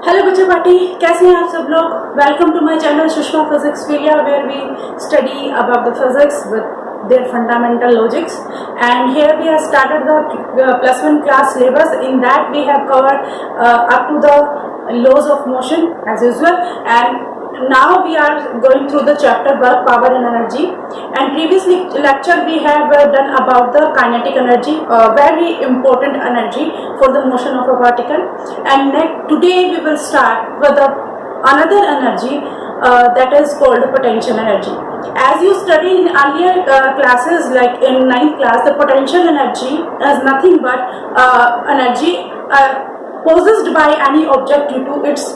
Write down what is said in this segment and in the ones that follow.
Hello बच्चों party, कैसे हैं आप सब लोग। Welcome to my channel Sushma physics video where we study about the physics with their fundamental logics. And here we have started the plus one class syllabus. In that we have covered up to the laws of motion as usual, and now we are going through the chapter work, power and energy. And previously lecture we have done about the kinetic energy, very important energy for the motion of a particle. And today we will start with the another energy that is called potential energy. As you studied in earlier classes, like in 9th class, the potential energy is nothing but energy possessed by any object due to its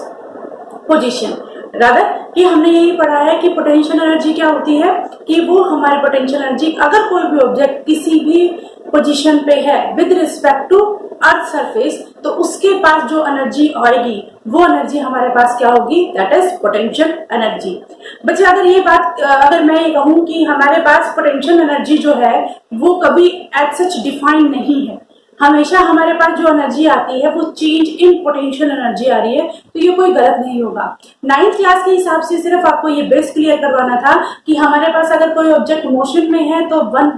position. Rather कि हमने यही पढ़ा है कि potential energy क्या होती है कि वो हमारी पोटेंशियल एनर्जी, अगर कोई भी ऑब्जेक्ट किसी भी पोजीशन पे है with respect to earth surface, तो उसके पास जो एनर्जी आएगी वो एनर्जी हमारे पास क्या होगी, दैट इज पोटेंशियल एनर्जी। बच्चे अगर मैं ये कहूँ कि हमारे पास पोटेंशियल एनर्जी जो है वो कभी एज सच डिफाइन नहीं है, हमेशा हमारे पास जो एनर्जी आती है वो चेंज इन पोटेंशियल एनर्जी आ रही है, तो ये कोई गलत नहीं होगा। 9th क्लास के हिसाब से सिर्फ आपको ये बेस क्लियर करवाना था कि हमारे पास अगर कोई ऑब्जेक्ट मोशन में है तो one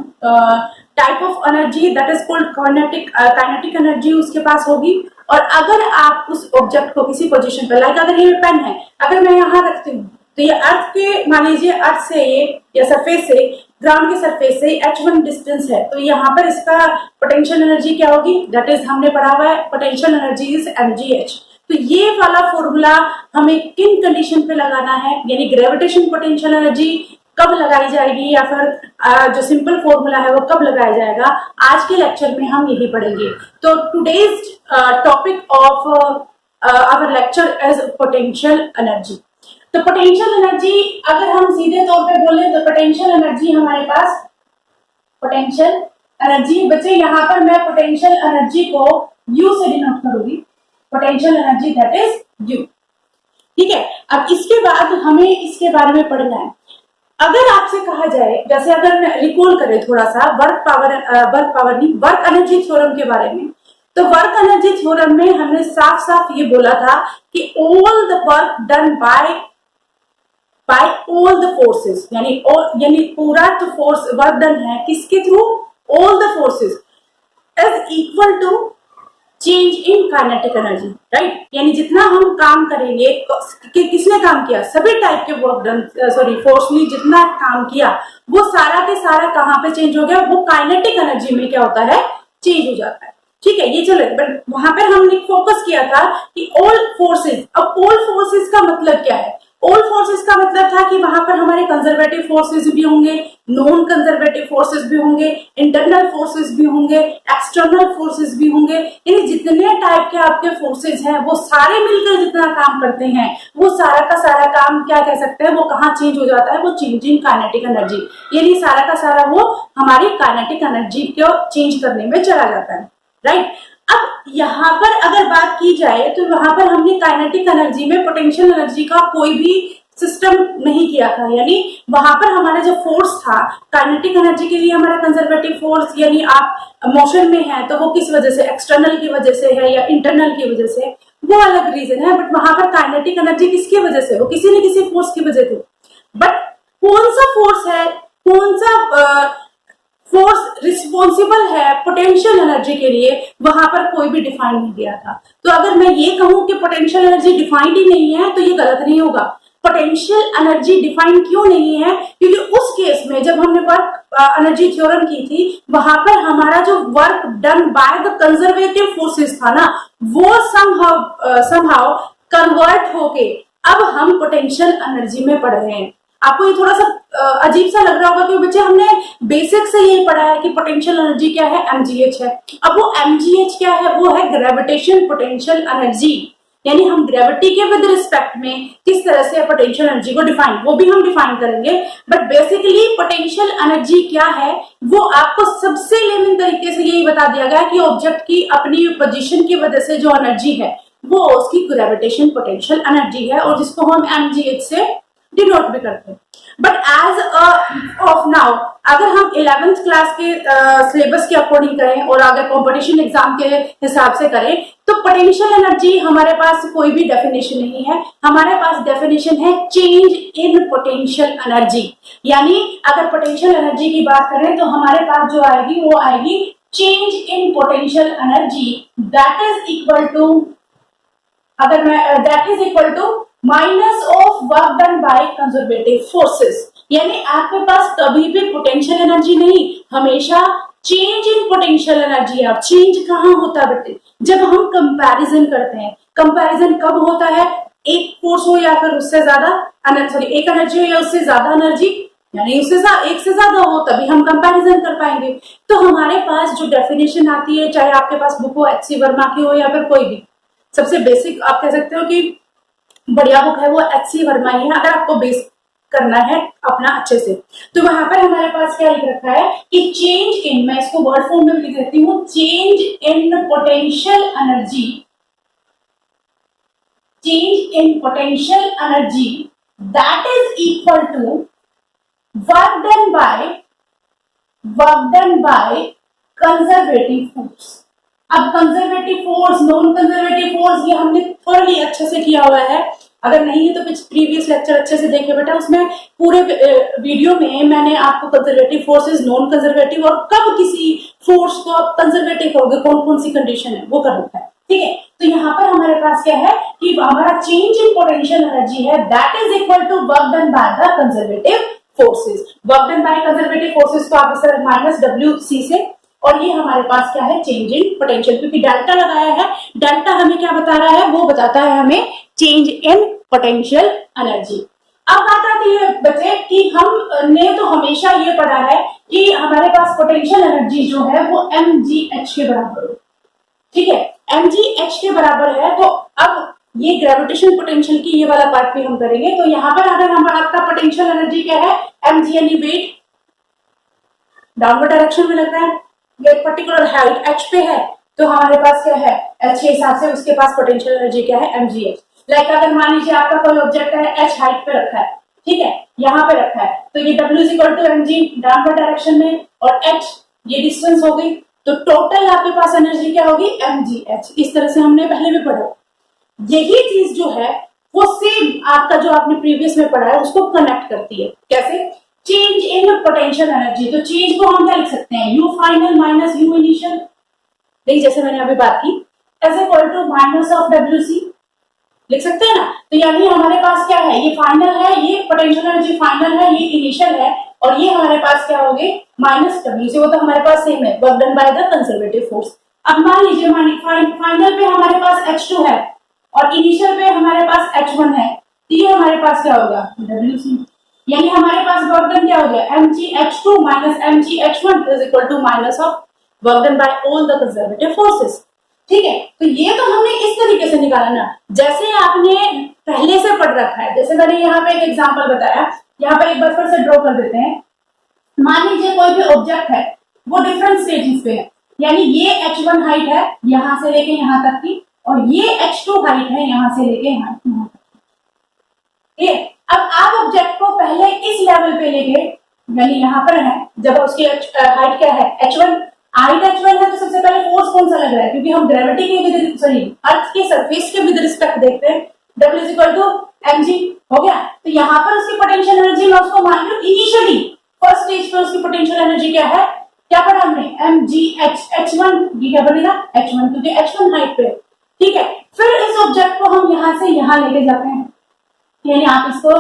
type of energy that is called kinetic energy उसके पास होगी। और अगर आप उस ऑब्जेक्ट को किसी पोजीशन पर, लाइक अगर ये पेन है, अगर मैं यहाँ रखती हूँ तो ये अर्थ के, मान लीजिए अर्थ से ये या सरफेस से, ग्राउंड के सरफेस से h1 डिस्टेंस है, तो यहाँ पर इसका पोटेंशियल एनर्जी क्या होगी, दैट इज हमने पढ़ा हुआ है पोटेंशियल एनर्जी इज mgh। तो ये वाला फॉर्मूला हमें किन कंडीशन पे लगाना है, यानी ग्रेविटेशन पोटेंशियल एनर्जी कब लगाई जाएगी या फिर जो सिंपल फॉर्मूला है वो कब लगाया जाएगा, आज के लेक्चर में हम यही पढ़ेंगे। तो today's topic of our lecture is potential energy. तो पोटेंशियल एनर्जी अगर हम सीधे तौर पे बोले तो पोटेंशियल एनर्जी हमारे पास, पोटेंशियल एनर्जी बच्चे यहाँ पर मैं पोटेंशियल एनर्जी को U से डिनोट करूंगी, potential energy that is U। ठीक है, अब इसके बाद हमें इसके बारे में पढ़ना है। अगर आपसे कहा जाए, जैसे अगर रिकॉल करें थोड़ा सा वर्क एनर्जी थ्योरम के बारे में, तो वर्क एनर्जी थ्योरम में हमने साफ साफ ये बोला था कि all the work done by all the forces, यानी पूरा जो फोर्स वर्क डन है किसके थ्रू, all the forces is equal to change in kinetic energy, right. यानी जितना हम काम करेंगे, किसने काम किया, सभी टाइप के वर्क डन, फोर्स ने जितना काम किया वो सारा के सारा कहाँ पे चेंज हो गया, वो काइनेटिक एनर्जी में क्या होता है, चेंज हो जाता है। ठीक है, ये चलो, बट वहां पर हमने फोकस किया था कि ऑल फोर्सेस। अब ऑल फोर्सेस का मतलब क्या है, ऑल फोर्सेस का मतलब था कि वहां पर हमारे कंजर्वेटिव फोर्सेस भी होंगे, नॉन कंजर्वेटिव फोर्सेस भी होंगे, इंटरनल फोर्सेस भी होंगे, एक्सटर्नल फोर्सेस भी होंगे, यानी जितने टाइप के आपके फोर्सेस हैं वो सारे मिलकर जितना काम करते हैं वो सारा का सारा काम क्या कह सकते हैं, वो कहाँ चेंज हो जाता है, वो चेंजिंग काइनेटिक एनर्जी, यानी सारा का सारा वो हमारी काइनेटिक एनर्जी को चेंज करने में चला जाता है, राइट। अब यहाँ पर अगर बात की जाए तो वहां पर हमने काइनेटिक एनर्जी में पोटेंशियल एनर्जी का कोई भी सिस्टम नहीं किया था, यानी वहां पर हमारा जो फोर्स था काइनेटिक एनर्जी के लिए, हमारा कंजर्वेटिव फोर्स, यानी आप मोशन में है तो वो किस वजह से, एक्सटर्नल की वजह से है या इंटरनल की वजह से, वो अलग रीजन है। बट वहां पर काइनेटिक एनर्जी किसकी वजह से, वो किसी न किसी फोर्स की वजह थी। बट कौन सा फोर्स है, कौन सा फोर्स रिस्पॉन्सिबल है पोटेंशियल एनर्जी के लिए, वहां पर कोई भी डिफाइन नहीं किया था। तो अगर मैं ये कहूं कि पोटेंशियल एनर्जी डिफाइंड ही नहीं है तो ये गलत नहीं होगा। पोटेंशियल एनर्जी डिफाइन क्यों नहीं है, क्योंकि उस केस में जब हमने वर्क एनर्जी थ्योरम की थी वहां पर हमारा जो work done by the conservative forces था ना, वो समहाउ कन्वर्ट होके अब हम पोटेंशियल एनर्जी में पढ़ रहे हैं। आपको ये थोड़ा सा अजीब सा लग रहा होगा कि बच्चे हमने बेसिक से यही पढ़ा है कि पोटेंशियल एनर्जी क्या है, mgh है। अब वो mgh क्या है, वो है ग्रेविटेशन पोटेंशियल एनर्जी, यानी हम ग्रेविटी के विद रिस्पेक्ट में किस तरह से पोटेंशियल एनर्जी को डिफाइन, वो भी हम डिफाइन करेंगे। बट बेसिकली पोटेंशियल एनर्जी क्या है वो आपको सबसे लेमन तरीके से यही बता दिया गया कि ऑब्जेक्ट की अपनी पोजीशन की वजह से जो एनर्जी है वो उसकी ग्रेविटेशन पोटेंशियल एनर्जी है, और जिसको हम mgh से डिनोट भी करते हैं। बट एज ऑफ नाउ अगर हम 11th क्लास के सिलेबस के अकॉर्डिंग करें और अगर कंपटीशन एग्जाम के हिसाब से करें तो पोटेंशियल एनर्जी हमारे पास कोई भी डेफिनेशन नहीं है, हमारे पास डेफिनेशन है चेंज इन पोटेंशियल एनर्जी। यानी अगर पोटेंशियल एनर्जी की बात करें तो हमारे पास जो आएगी वो आएगी change in potential energy that is equal to, अगर मैं that is equal to minus of work done by conservative forces. यानी आपके पास कभी भी पोटेंशियल एनर्जी नहीं, हमेशा चेंज इन पोटेंशियल एनर्जी है। और चेंज कहाँ होता है बेटे? जब हम कंपैरिजन करते हैं। कंपैरिजन कब होता है? एक फोर्स हो या फिर उससे ज्यादा सॉरी एक एनर्जी हो या उससे ज्यादा एनर्जी, यानी उससे एक से ज्यादा हो तभी हम कंपैरिजन कर पाएंगे। तो हमारे पास जो डेफिनेशन आती है, चाहे आपके पास बुक हो एच.सी. वर्मा की हो या फिर कोई भी, सबसे बेसिक आप कह सकते हो कि बढ़िया बुक है वो एच.सी. वर्मा ही है, अगर आपको बेस करना है अपना अच्छे से। तो वहां पर हमारे पास क्या लिख रखा है कि चेंज इन, मैं इसको वर्ड फॉर्म में भी लिख देती हूँ, change in potential energy, change in potential energy that is equal to work done by conservative force. अब conservative force, non conservative force, ये हमने थोड़ी अच्छे से किया हुआ है। अगर नहीं है तो प्रीवियस लेक्चर अच्छे से देखिए बेटा, उसमें पूरे वीडियो में मैंने आपको कंजर्वेटिव फोर्सेस, नॉन कंजर्वेटिव और कब किसी फोर्स को आप कंजर्वेटिव करोगे, कौन कौन सी कंडीशन है वो कर रखा है। ठीक है, तो यहाँ पर हमारे पास क्या है कि हमारा चेंज इन पोटेंशियल एनर्जी है that is equal to work done by the conservative forces. Work done by conservative forces को आप इस तरह माइनस WC से, और ये हमारे पास क्या है चेंज इन पोटेंशियल, क्योंकि डेल्टा लगाया है। डेल्टा हमें क्या बता रहा है? वो बताता है हमें चेंज इन पोटेंशियल एनर्जी। अब बात आती है बच्चे कि हमने तो हमेशा ये पढ़ा है कि हमारे पास पोटेंशियल एनर्जी जो है वो mgh के बराबर हो। ठीक है, mgh के बराबर है। तो अब ये ग्रेविटेशन पोटेंशियल की ये वाला पार्ट भी हम करेंगे। तो यहाँ पर अगर हमारा आपका पोटेंशियल एनर्जी क्या है, mg यानी वेट डाउनवर्ड डायरेक्शन में लग रहा है, ये पर्टिकुलर हाइट h पे है, तो हमारे पास क्या है h के हिसाब से उसके पास पोटेंशियल एनर्जी क्या है mgh। लाइक अगर मान लीजिए आपका कोई ऑब्जेक्ट है h हाइट पे रखा है, ठीक है, यहाँ पे रखा है, तो ये W is equal to mg downward direction में और h ये डिस्टेंस हो गई, तो टोटल आपके पास एनर्जी क्या होगी mgh। इस तरह से हमने पहले भी पढ़ा। यही चीज जो है वो सेम आपका जो आपने प्रीवियस में पढ़ा है उसको कनेक्ट करती है। कैसे? चेंज इन पोटेंशियल एनर्जी, तो चेंज को हम क्या लिख सकते हैं, U final minus U initial. देखिए जैसे मैंने अभी बात की, as equal to minus of WC लिख सकते हैं ना। तो यानी हमारे पास क्या है, ये फाइनल है, ये पोटेंशियल एनर्जी फाइनल है, ये इनिशियल है, और ये हमारे पास क्या हो गए माइनस WC। वो तो हमारे पास सेम है, work done by the conservative force. अब मान लीजिए फाइनल पे हमारे पास H2 है और इनिशियल पे हमारे पास H1 है, तो ये हमारे पास क्या होगा WC। यानी हमारे पास वर्क डन क्या हो गया mgh2 minus mgh1 is equal to minus of work done by all the conservative forces. ठीक है, तो ये तो हमने इस तरीके से निकाला ना, जैसे आपने पहले से पढ़ रखा है। जैसे मैंने यहाँ पे एक एग्जांपल बताया, यहाँ पे एक बार फिर से ड्रॉ कर देते हैं। मान लीजिए कोई भी ऑब्जेक्ट है वो डिफरेंट स्टेजेस पे है, यानी ये H1 हाइट है यहाँ से लेके यहाँ तक की, और ये H2 हाइट है यहाँ से लेके यहाँ तक। ठीक है, अब आप ऑब्जेक्ट को पहले इस लेवल पे लेके, यानी यहाँ पर है, जब उसकी हाइट क्या है H1, हाइट H1 है, तो सबसे पहले फोर्स कौन सा लग रहा है, क्योंकि हम ग्रेविटी के सॉरी अर्थ के सरफेस के विद रिस्पेक्ट देखते हैं, W is equal to mg हो गया। तो यहाँ पर उसकी पोटेंशियल एनर्जी मैं उसको मान लूं इनिशियली फर्स्ट स्टेज पर उसकी पोटेंशियल एनर्जी क्या है, क्या पढ़ा हमने mgh, H1 ये क्या बनेगा H1, क्योंकि H1 हाइट पे। ठीक है, फिर इस ऑब्जेक्ट को हम यहाँ से यहाँ लेके जाते हैं, यानी आप इसको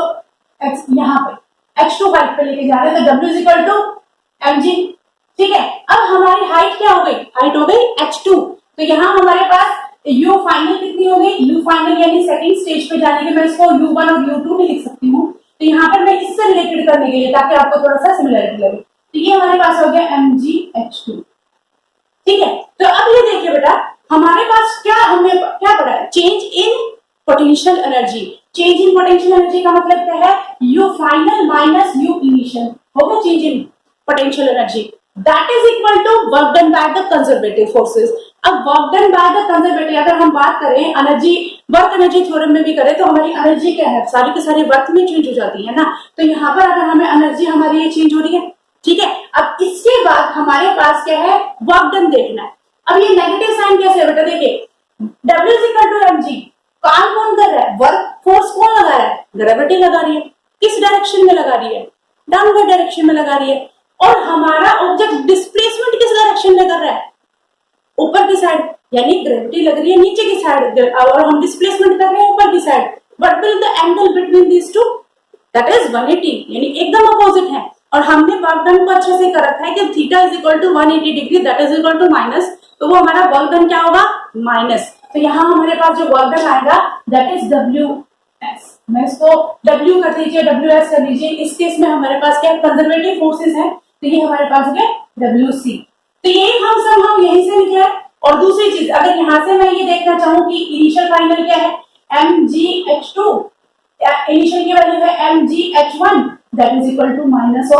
यहाँ पे H2 हाइट पे लेके जा रहे हैं, तो W is equal to mg। ठीक है, अब हमारी हाइट क्या हो गई, हाइट हो गई H2, तो यहाँ हमारे पास U फाइनल कितनी हो गई, U फाइनल यानी सेकंड स्टेज पे जाने के, मैं इसको U1 और U2 भी लिख सकती हूँ। तो यहाँ पर मैं इससे रिलेटेड करने के लिए, ताकि आपको थोड़ा सा सिमिलरिटी लगे, तो ये हमारे पास हो गया mgh2। ठीक है, तो अब ये देखिए बेटा, हमारे पास क्या, हमने क्या पढ़ा है, change in potential energy. Change in potential energy का मतलब क्या है, U final minus U initial होगा change in potential energy, that is equal to work done by the conservative forces. अब work done by the conservative, अगर हम बात करें एनर्जी, वर्क एनर्जी थ्योरम में भी करें तो हमारी एनर्जी क्या है, सारी की सारी वर्क में चेंज हो जाती है ना। तो यहाँ पर अगर हमें एनर्जी हमारी ये चेंज हो रही है, ठीक है। अब इसके बाद हमारे पास क्या है, वर्क डन देखना है। अब ये नेगेटिव साइन कैसे है बेटा, देखिए W is equal to mg, काम कौन कर रहा है, वर्क फोर्स कौन लगा रहा है, ग्रेविटी लगा रही है। किस डायरेक्शन में लगा रही है, डाउनवर्ड डायरेक्शन में लगा रही है। और हमारा ऑब्जेक्ट डिस्प्लेसमेंट किस डायरेक्शन में कर रहा है, ऊपर की साइड, यानी ग्रेविटी लग रही है नीचे की साइड और हम डिस्प्लेसमेंट कर रहे हैं ऊपर की side. What will the angle between these two, that is 180, यानी एकदम अपोजिट है। और हमने वर्क डन को अच्छे से कर रखा है कि theta is equal to 180 degree, that is equal to minus, तो वो हमारा वर्क डन क्या होगा, माइनस। तो यहाँ हमारे पास जो वर्क डन आएगा दैट इज WS, मैं इसको W कर दीजिए, WS कर दीजिए। इस केस में हमारे पास क्या कंजर्वेटिव फोर्सेस है, तो ये हमारे पास क्या WC। तो ये हम यहीं से निकला। और दूसरी चीज, अगर यहाँ से मैं ये देखना चाहूँ कि इनिशियल फाइनल क्या है, mgh2, इनिशियल की वैल्यू है mgh1, that is equal to minus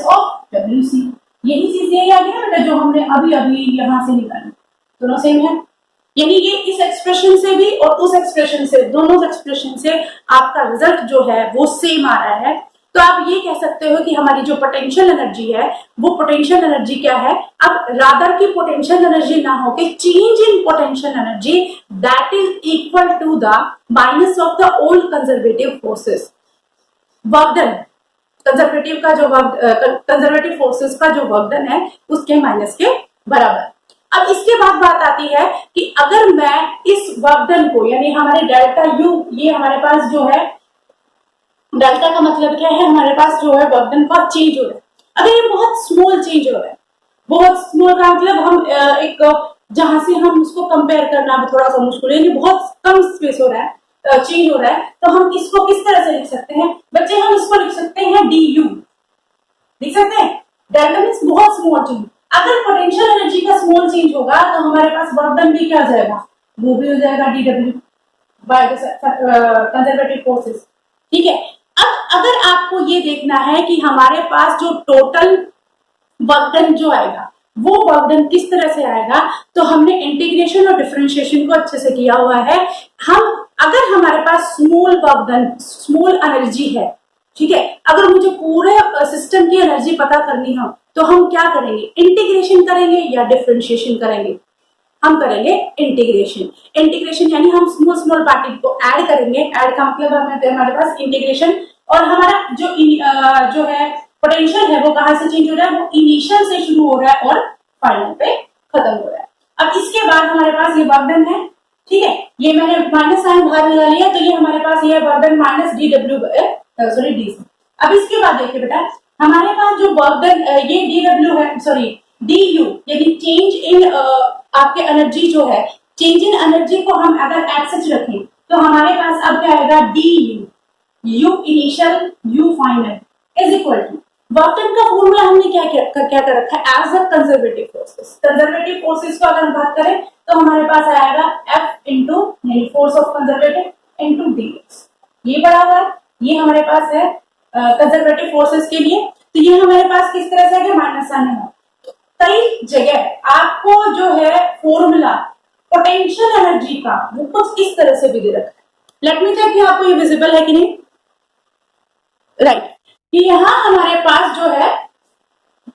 of WC। यही चीज यही आ गया बेटा जो हमने अभी अभी यहाँ से निकाली, दोनों सेम है। यानी ये इस एक्सप्रेशन से भी और उस एक्सप्रेशन से, दोनों एक्सप्रेशन से आपका रिजल्ट जो है वो सेम आ रहा है। तो आप ये कह सकते हो कि हमारी जो पोटेंशियल एनर्जी है वो पोटेंशियल एनर्जी क्या है, अब रादर की पोटेंशियल एनर्जी ना हो कि change in potential energy, that is equal to the minus of the old conservative forces. Work done, conservative का जो कंजर्वेटिव फोर्सेस का जो वर्क डन है उसके माइनस के बराबर। अब इसके बाद बात आती है कि अगर मैं इस वर्क डन को, यानी हमारे डेल्टा यू, ये हमारे पास जो है डेल्टा का मतलब क्या है, हमारे पास जो है वर्क डन का चेंज हो रहा है। अगर ये बहुत स्मॉल चेंज हो रहा है, बहुत स्मॉल का मतलब हम एक जहां से हम उसको कंपेयर करना थोड़ा सा मुश्किल है, बहुत कम स्पेस हो रहा है, चेंज हो रहा है, तो हम इसको किस तरह से लिख सकते हैं बच्चे, हम इसको लिख सकते हैं du, लिख सकते हैं। डेल्टा मीन्स बहुत स्मॉल चेंज। अगर पोटेंशियल एनर्जी का स्मॉल चेंज होगा तो हमारे पास वर्क डन भी क्या हो जाएगा, वो भी हो जाएगा dw bye the conservative forces, ठीक है। अब अगर आपको ये देखना है कि हमारे पास जो टोटल वर्क डन जो आएगा वो वर्क डन किस तरह से आएगा, तो हमने इंटीग्रेशन और डिफरेंशिएशन को अच्छे से किया हुआ है। हम अगर हमारे पास small work done, small energy है, ठीक है, अगर मुझे पूरे सिस्टम की एनर्जी पता करनी हो तो हम क्या करेंगे, इंटीग्रेशन करेंगे या डिफरेंशिएशन करेंगे, हम करेंगे इंटीग्रेशन। इंटीग्रेशन यानी हम स्मॉल स्मॉल पार्टिकल को ऐड करेंगे, ऐड का मतलब हमारे पास इंटीग्रेशन, और हमारा जो है पोटेंशियल है वो कहां से चेंज हो रहा है, वो इनिशियल से शुरू हो रहा है और फाइनल पे खत्म हो रहा है। अब इसके बाद हमारे पास ये वर्क डन है, ठीक है, ये मैंने माइनस साइन बाहर लगा लिया, तो ये हमारे पास ये वर्क डन माइनस डी। अब इसके बाद देखिए बेटा, हमारे पास जो वर्क डन ये dw है, सॉरी du, यानी चेंज इन आपके एनर्जी जो है, चेंज इन एनर्जी को हम अगर एज रखें तो हमारे पास अब क्या आएगा, du initial u final is equal to work done का फॉर्मूला हमने क्या कर रखा है, as a conservative forces. Conservative forces को अगर हम बात करें तो हमारे पास आएगा F इंटू यानी force of conservative into dx, ये बराबर ये हमारे पास है कंजर्वेटिव फोर्सेस के लिए। तो ये हमारे पास किस तरह से है, माइनस आने में कई जगह आपको जो है फॉर्मूला पोटेंशियल एनर्जी का वो कुछ इस तरह से भी दे रखा है। लेट मी चेक कि आपको ये विजिबल है कि नहीं, राइट। कि यहाँ हमारे पास जो है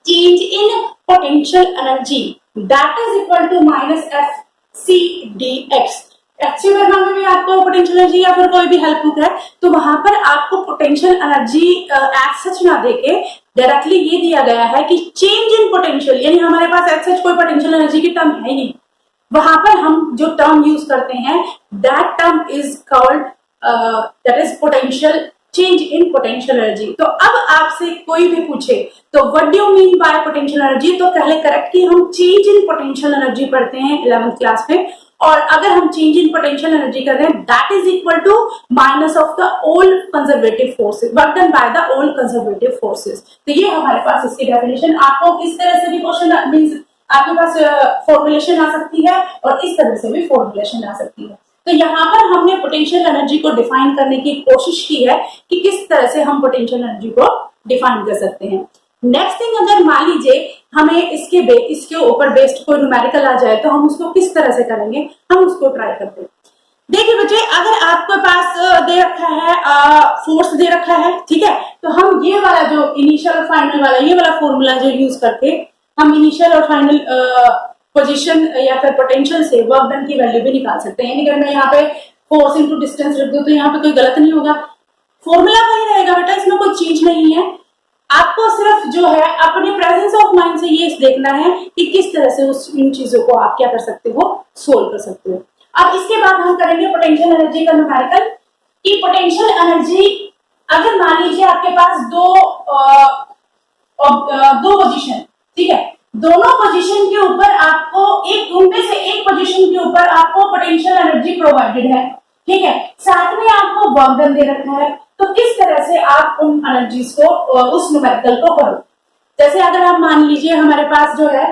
change in potential energy that is equal to minus F C D X. Actual में भी आपको पोटेंशियल एनर्जी या फिर कोई भी हेल्प बुक है तो वहां पर आपको पोटेंशियल एनर्जी एज सच ना देके डायरेक्टली ये दिया गया है कि चेंज इन पोटेंशियल, यानी हमारे पास एज सच कोई पोटेंशियल एनर्जी की टर्म है ही नहीं। वहां पर हम जो टर्म यूज करते हैं that term is called that is potential, change in potential energy. तो अब आपसे कोई भी पूछे तो what do you mean by potential energy, तो पहले करेक्ट कि हम चेंज इन पोटेंशियल एनर्जी पढ़ते हैं 11th क्लास में, और अगर हम चेंज इन पोटेंशियल एनर्जी कर रहे हैं that is equal to minus of the old conservative forces work done by the old conservative forces. तो ये हमारे पास इसकी डेफिनेशन। आपको इस तरह से भी क्वेश्चन मींस आपके पास फॉर्मुलेशन आ सकती है और इस तरह से भी फॉर्मुलेशन आ सकती है। तो यहाँ पर हमने पोटेंशियल एनर्जी को डिफाइन करने की कोशिश की है कि किस तरह से हम पोटेंशियल एनर्जी को डिफाइन कर सकते हैं। नेक्स्ट थिंग, अगर मान लीजिए हमें इसके ऊपर बेस्ड कोई न्यूमेरिकल आ जाए तो हम उसको किस तरह से करेंगे, हम उसको ट्राई करते हैं। देखिए बच्चे, अगर आपके पास दे रखा है फोर्स दे रखा है, ठीक है, तो हम ये वाला जो इनिशियल और फाइनल वाला ये वाला फॉर्मूला जो यूज करके हम इनिशियल और फाइनल पोजीशन या फिर पोटेंशियल से वर्क डन की वैल्यू भी निकाल सकते हैं। यानी अगर मैं यहाँ पे फोर्स इंटू डिस्टेंस रख दूं तो यहाँ पे कोई गलत नहीं होगा, फॉर्मूला वही रहेगा बेटा, इसमें कोई चीज नहीं है। आपको सिर्फ जो है अपने प्रेजेंस ऑफ माइंड से ये देखना है कि किस तरह से इन चीजों को आप क्या कर सकते हो, सोल्व कर सकते हो। अब इसके बाद हम करेंगे पोटेंशियल एनर्जी का न्यूमेरिकल, कि पोटेंशियल एनर्जी अगर मान लीजिए आपके पास दो पोजीशन, ठीक है, दोनों पोजीशन के ऊपर आपको उनमें से एक पोजीशन के ऊपर आपको पोटेंशियल एनर्जी प्रोवाइडेड है, ठीक है, साथ में आपको वर्क डन दे रखा है, तो किस तरह से आप उन एनर्जीज को उस न्यूमेरिकल को करो। जैसे अगर हम मान लीजिए हमारे पास जो है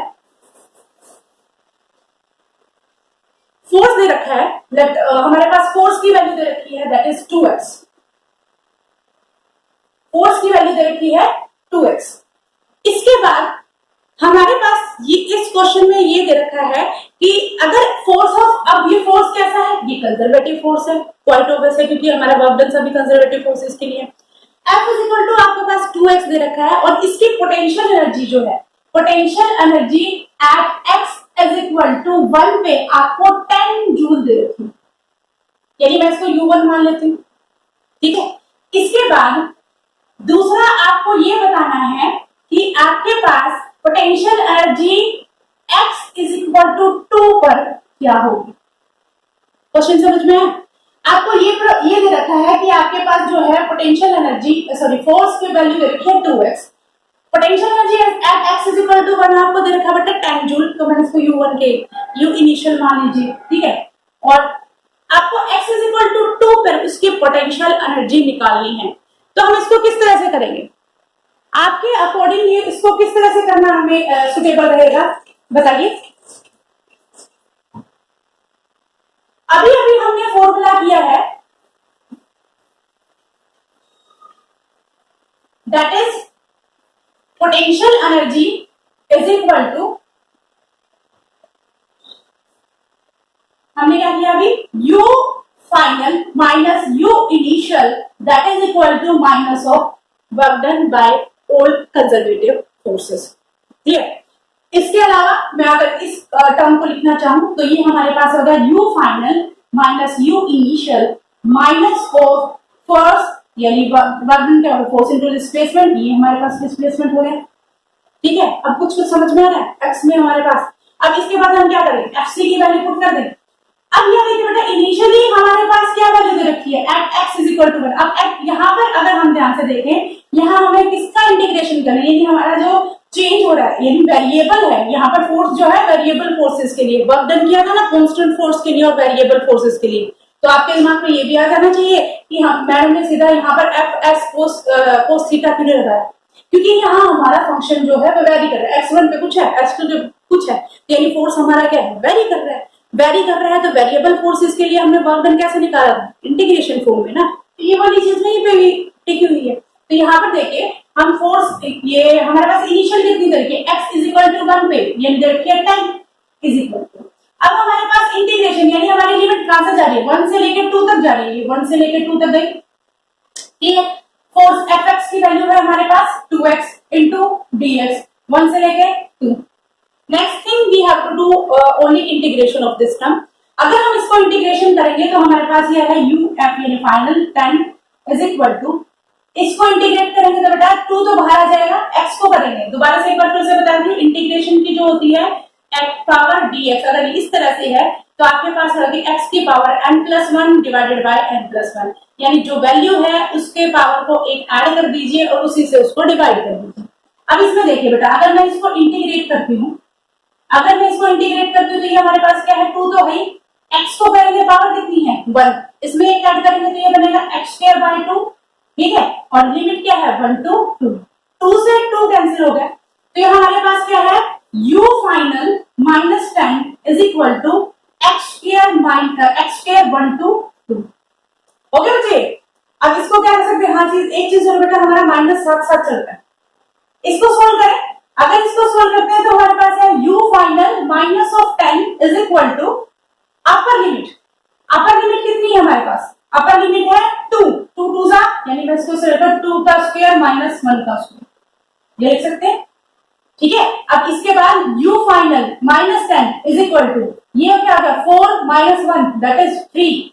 फोर्स दे रखा है, हमारे पास फोर्स की वैल्यू दे रखी है दैट इज 2x, फोर्स की वैल्यू दे रखी है 2x। इसके बाद हमारे पास ये इस क्वेश्चन में ये दे रखा है कि अगर फोर्स ऑफ, अब ये फोर्स कैसा है, ये कंजर्वेटिव फोर्स है, क्वाइट ऑब्वियस है क्योंकि हमारा वर्क डन सभी कंजर्वेटिव फोर्सेस के लिए। F इज इक्वल टू आपके पास 2x दे रखा है और इसकी पोटेंशियल एनर्जी जो है, potential energy at x is equal to 1 पे आपको 10 जूल दे रखी है, यानी मैं इसको U1 मान लेती हूँ, ठीक है। इसके बाद दूसरा आपको ये बताना है कि आपके पास potential energy x is equal to 2 पर क्या होगी। क्वेश्चन समझ में है? आपको ये दे रखा है कि आपके पास जो है पोटेंशियल एनर्जी फोर्स की वैल्यू दे रखी है 2x, potential energy at x is equal to 1 आपको दे रखा है बेटा 10 जूल, तो मैंने इसको U1 के U इनिशियल मान लीजिए, ठीक है, और आपको x इज इक्वल टू 2 पर उसकी पोटेंशियल एनर्जी निकालनी है। तो हम इसको किस तरह से करेंगे, आपके अकॉर्डिंग ये इसको किस तरह से करना हमें सुटेबल रहेगा, बताइए। अभी अभी हमने फॉर्मूला किया है that is potential energy is equal to, हमने क्या किया अभी, U final minus U initial that is equal to minus of work done by all conservative forces, ठीक है। इसके अलावा मैं अगर इस टर्म को लिखना चाहूं तो ये हमारे पास होगा U final minus U initial minus of force, यानी वर्क डन क्या होगा, फोर्स इनटू डिस्प्लेसमेंट, ये हमारे पास डिस्प्लेसमेंट हो गया, ठीक है। अब कुछ समझ में आ रहा है, एक्स में हमारे पास, अब इसके बाद हम क्या करेंगे, एफसी की वैल्यू पुट कर देंगे। अब यह देखिए बेटा, इनिशियली हमारे पास क्या वैल्यू दे रखी है, at X is equal to 1। अब यहाँ पर अगर हम ध्यान से देखें, यहाँ हमें किसका इंटीग्रेशन करना है, यानी हमारा जो चेंज हो रहा है, यानी वेरिएबल है, यहाँ पर फोर्स जो है वेरिएबल फोर्सेस के लिए, वर्क डन किया था ना कांस्टेंट फोर्स के लिए और वेरिएबल फोर्सेस के लिए, तो आपके दिमाग में ये भी आ जाना चाहिए कि हाँ मैडम ने सीधा यहाँ पर एफ एस कोस थीटा क्यों नहीं लगाया, क्योंकि यहाँ हमारा फंक्शन जो है वो वेरी कर रहा है, x1 पे कुछ है, x2 पे कुछ है, यानी फोर्स हमारा क्या है, वेरी कर रहा है, वेरी कर रहा है। तो वेरिएबल फोर्सेस के लिए हमने वर्क डन कैसे निकाला, इंटीग्रेशन फॉर्म में ना, तो ये वाली चीज नहीं पे भी टिकी हुई है। तो यहाँ पर देखिए हम फोर्स, ये हमारे पास इनिशियल कितनी देखिए x इज इक्वल टू 1 पे, यानी देखिए 10 इज इक्वल टू, अब हमारे पास इंटीग्रेशन यानी हमारी लिमिट कहां से जा रही है, 1 से लेकर 2 तक जा रही है, 1 से लेकर 2 तक गई, ठीक है। फोर्स fx की वैल्यू है हमारे पास 2x इंटू dx, 1 से लेकर 2। Next thing we have to do only integration of this term. अगर हम इसको इंटीग्रेशन करेंगे तो हमारे पास ये है u f यानी फाइनल 10 इज इक्वल टू, इसको इंटीग्रेट करेंगे तो बेटा 2 तो बाहर आ जाएगा, x को करेंगे दोबारा से एक बार फिर से बता दूं, इंटीग्रेशन की जो होती है x पावर dx अगर इस तरह से है तो आपके पास होगी x की power n+1 divided by n+1, यानी जो वैल्यू है उसके पावर को एक ऐड कर दीजिए और उसी से उसको डिवाइड कर दीजिए। अब इसमें देखिए बेटा, अगर मैं इसको इंटीग्रेट करती हूँ, अगर मैं इसको इंटीग्रेट करती हूँ तो ये हमारे पास क्या है, 2 तो है, x को करेंगे पावर कितनी है 1, इसमें एक ऐड करेंगे तो ये बनेगा x²/2, ठीक है, और लिमिट क्या है 1 to 2, 2 से 2 कैंसिल हो गया, तो ये हमारे पास क्या है u final minus 10 is equal to x²(1 to 2). Okay बच्चे, अब इसको क्या कर सकते हैं, हाँ चीज एक चीज और बेटा, हमारा माइनस साथ साथ चलता है, इसको सोल्व करें। अगर इसको सोल्व करते हैं तो हमारे पास है u final minus of 10 is equal to upper limit. Upper limit कितनी है हमारे पास? अपर लिमिट है 2 2 जा, यानी मैं इसको सिर्फ 2 का स्क्वायर माइनस 1 का स्क्वायर ये लिख सकते हैं। ठीक है, अब इसके बाद u final minus 10 is equal to ये क्या होगा 4 माइनस 1 दैट इज 3,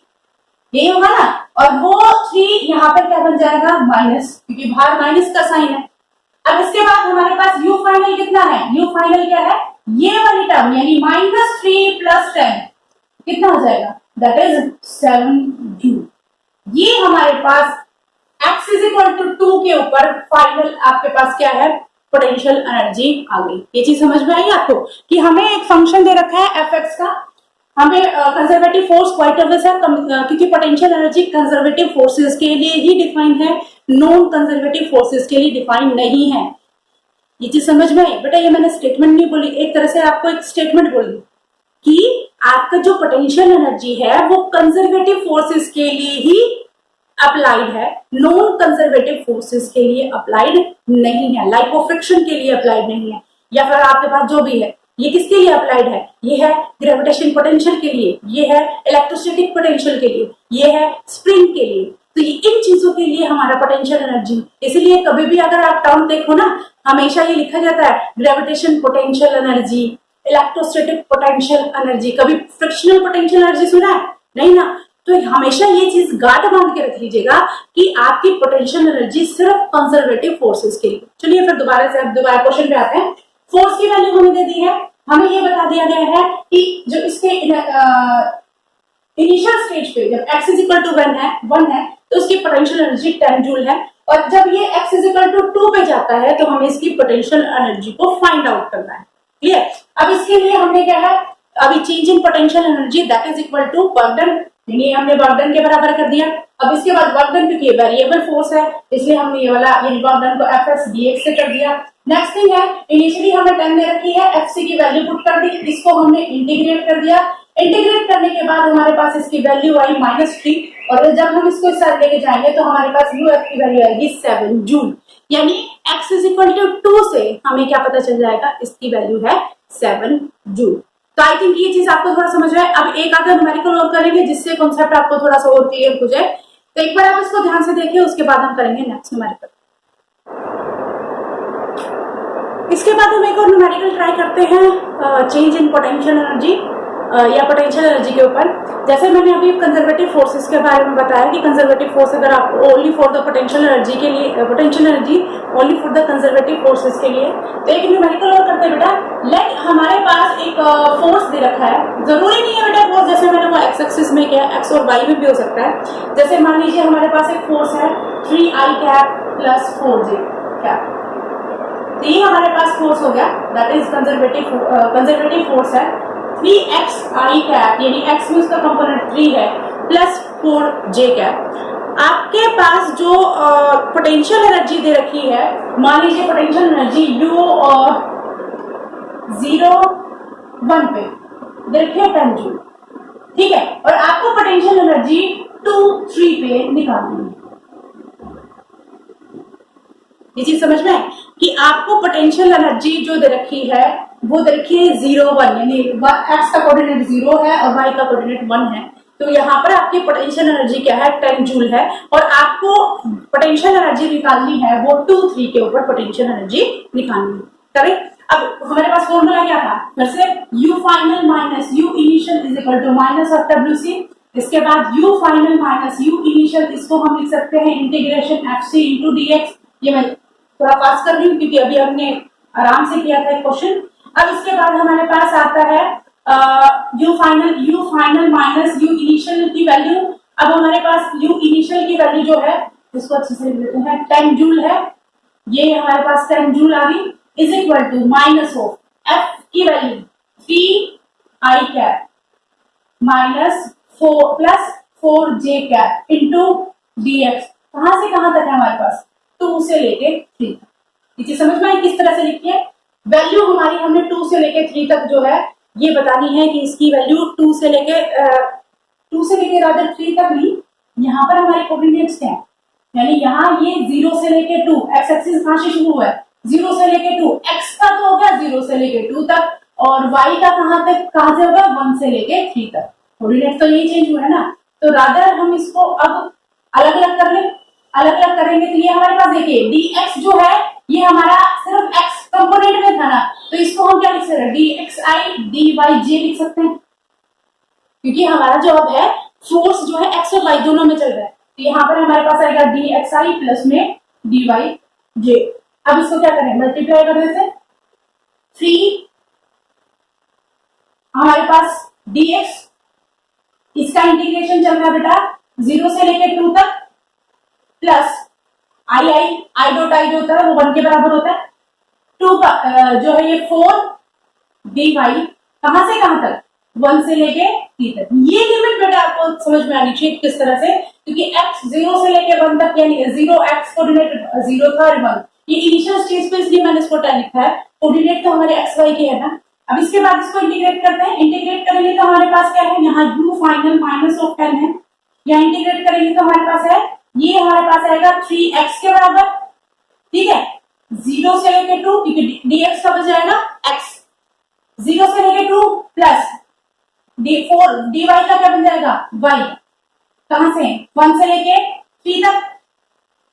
यही होगा ना। और वो 3 यहाँ पर क्या बन जाएगा माइनस, क्योंकि बाहर माइनस का साइन है। अब इसके बाद हमारे पास u फाइनल कितना है? u फाइनल क्या है? ये वाली टर्म यानी माइनस 3 प्लस 10 कितना हो जाएगा? That is 7 joule. ये हमारे पास x इज इक्वल टू 2 के ऊपर फाइनल आपके पास क्या है? पोटेंशियल एनर्जी आ गई। ये चीज समझ में आई आपको कि हमें एक फंक्शन दे रखा है fx का, हमें कंजर्वेटिव फोर्स क्वाइट ऑब्वियस है क्योंकि पोटेंशियल एनर्जी कंजर्वेटिव फोर्सेस के लिए ही डिफाइन है, नॉन कंजर्वेटिव फोर्सेस के लिए डिफाइन नहीं है। ये चीज समझ में आई बेटा? ये मैंने स्टेटमेंट नहीं बोली, एक तरह से आपको एक स्टेटमेंट बोली कि आपका जो पोटेंशियल एनर्जी है वो कंजर्वेटिव फोर्सेस के लिए ही अप्लाइड है, नॉन कंजर्वेटिव फोर्सेस के लिए अप्लाइड नहीं है, लाइक ऑफ फ्रिक्शन के लिए अप्लाइड नहीं है, या फिर आपके पास जो भी है ये किसके लिए अप्लाइड है? ये है ग्रेविटेशन पोटेंशियल के लिए, ये है इलेक्ट्रोस्टैटिक पोटेंशियल के लिए, ये है स्प्रिंग के लिए। तो ये इन चीजों के लिए हमारा पोटेंशियल एनर्जी, इसलिए कभी भी अगर आप टर्म देखो ना हमेशा ये लिखा जाता है gravitation potential energy, electrostatic potential energy. कभी फ्रिक्शनल पोटेंशियल एनर्जी सुना है? नहीं ना। तो हमेशा ये चीज गांठ बांध के रख लीजिएगा कि आपकी पोटेंशियल एनर्जी सिर्फ कंजर्वेटिव फोर्सेस के लिए। चलिए फिर दोबारा क्वेश्चन पे आते हैं। फोर्स की वैल्यू हमें दे दी है, हमें ये बता दिया गया है कि जो इसके इनिशियल स्टेज पे जब x इज इक्वल टू 1 है तो उसकी पोटेंशियल एनर्जी 10 जूल है, और जब ये x इज इक्वल टू 2 पे जाता है तो हमें इसकी पोटेंशियल एनर्जी को फाइंड आउट करना है। क्लियर? अब इसके लिए हमने क्या है, अभी change in potential energy that is equal to work done, ये हमने वर्क डन के बराबर कर दिया। अब इसके बाद वर्क डन क्योंकि ये वेरिएबल फोर्स है इसलिए हमने ये वाला ये वर्क डन को fs dx से कर दिया। नेक्स्ट थिंग है, इनिशियली हमें 10 दे रखी है, fc की वैल्यू पुट कर दी, इसको हमने इंटीग्रेट कर दिया। इंटीग्रेट करने के बाद हमारे पास इसकी वैल्यू आई -3, और जब हम इसको इस साइड लेके जाएंगे तो हमारे पास uf की वैल्यू आएगी 7 जूल, यानी x इज इक्वल टू 2 से हमें क्या पता चल जाएगा, इसकी वैल्यू है 7 जूल। तो आई थिंक ये चीज आपको थोड़ा समझ में आए। अब एक आधा न्यूमेरिकल और करेंगे जिससे कॉन्सेप्ट आपको थोड़ा सा और क्लियर हो जाए। तो एक बार आप इसको ध्यान से देखिए, उसके बाद हम करेंगे नेक्स्ट न्यूमेरिकल। इसके बाद हम एक और न्यूमेरिकल ट्राई करते हैं चेंज इन पोटेंशियल एनर्जी या पोटेंशियल एनर्जी के ऊपर। जैसे मैंने अभी कंजर्वेटिव फोर्सेस के बारे में बताया कि कंजर्वेटिव फोर्स अगर आप only for the potential energy के लिए, potential energy only for the conservative forces के लिए। तो एक न्यूमेरिकल और करते हैं बेटा। लेट हमारे पास एक फोर्स दे रखा है, जरूरी नहीं है बेटा फोर्स जैसे मैंने वो एक्स एक्सिस में किया, एक्स और वाई में भी हो सकता है। जैसे मान लीजिए हमारे पास एक फोर्स है 3i cap plus 4j cap, तो ये हमारे पास फोर्स हो गया, दैट इज कंजर्वेटिव फोर्स है 3xi कैप, यानी x में उसका कंपोनेंट 3 है प्लस 4j कैप। आपके पास जो पोटेंशियल एनर्जी दे रखी है, मान लीजिए पोटेंशियल एनर्जी u 0 1 पे दे रखी है 10 जूल, ठीक है, और आपको पोटेंशियल एनर्जी 2 3 पे निकालनी है। ये चीज समझ में है कि आपको पोटेंशियल एनर्जी जो दे रखी है वो दे रखी है 0 1, यानी x का कोऑर्डिनेट 0 है और y का कोऑर्डिनेट 1 है। तो यहाँ पर आपकी पोटेंशियल एनर्जी क्या है, 10 जूल है, और आपको पोटेंशियल एनर्जी निकालनी है वो 2 3 के ऊपर पोटेंशियल एनर्जी निकालनी है। करेक्ट? अब हमारे पास फॉर्मूला क्या था, फिर से u final minus u initial is equal to minus of wc। इसके बाद u final minus u initial, इसको हम लिख सकते हैं इंटीग्रेशन fc इंटू dx। ये मैं थोड़ा पास कर रही हूँ क्योंकि अभी हमने आराम से किया था क्वेश्चन। अब इसके बाद हमारे पास आता है u final minus u initial की वैल्यू। अब हमारे पास u इनिशियल की वैल्यू जो है इसको अच्छे से लिख लेते हैं, 10 जूल है, ये हमारे पास 10 जूल आ गई, is equal to minus of f की value 3i cap minus 4 plus 4j cap into dx। कहां से कहां तक है हमारे पास, 2 से लेके 3। ये समझ में आई किस तरह से लिखी है। वैल्यू हमारी हमने 2 से लेके 3 तक जो है ये बतानी है कि इसकी वैल्यू 2 से लेके रादर 3 तक ली। यहाँ पर हमारे कोऑर्डिनेट्स क्या है, यानी यहाँ ये 0 से लेके 2, एक्स एक्सिस कहां से शुरू हुआ है 0 से लेके 2, x का तो हो गया 0 से लेके 2 तक, और y का कहां से होगा 1 से लेके 3 तक। कोऑर्डिनेट तो यही चेंज हुआ है ना, तो रादर हम इसको अब अलग अलग कर लें। अलग अलग करेंगे तो ये हमारे पास देखिए dx जो है ये हमारा सिर्फ x कंपोनेंट में था ना, तो इसको हम क्या लिख सकते हैं, dxi dyj लिख सकते हैं, क्योंकि हमारा जॉब है फोर्स जो है x और y दोनों में चल रहा है, तो यहाँ पर हमारे पास आएगा dxi प्लस में dyj। अब इसको क्या करें, मल्टीप्लाई कर देते हैं, 3 हमारे पास dx, इसका इंटीग्रेशन चल रहा है बेटा 0 से लेकर 2 तक, प्लस आई डॉट आई जो होता है वो 1 के बराबर होता है, 2 का जो है ये 4 dy कहां से कहां तक 1 से लेके 3 तक। ये लिमिट बेटा आपको समझ में आनी चाहिए किस तरह से, क्योंकि x 0 से लेके 1 तक यानी 0 x कोऑर्डिनेट 0 था और 1, ये इनिशियल स्टेज पे इसलिए मैंने इसको 10 लिखा है, कोऑर्डिनेट तो हमारे x y के है ना। अब इसके बाद इसको इंटीग्रेट करते हैं, इंटीग्रेट करेंगे तो हमारे पास क्या है, यहाँ u फाइनल माइनस ऑफ 10 है, यहाँ इंटीग्रेट करेंगे तो हमारे पास है ये हमारे पास आएगा 3x के बराबर, ठीक है, 0 से लेके 2 क्योंकि dx का बच जाएगा x, 0 से लेके 2 प्लस d4 dy का क्या बन जाएगा y, कहां से 1 से लेके 3 तक,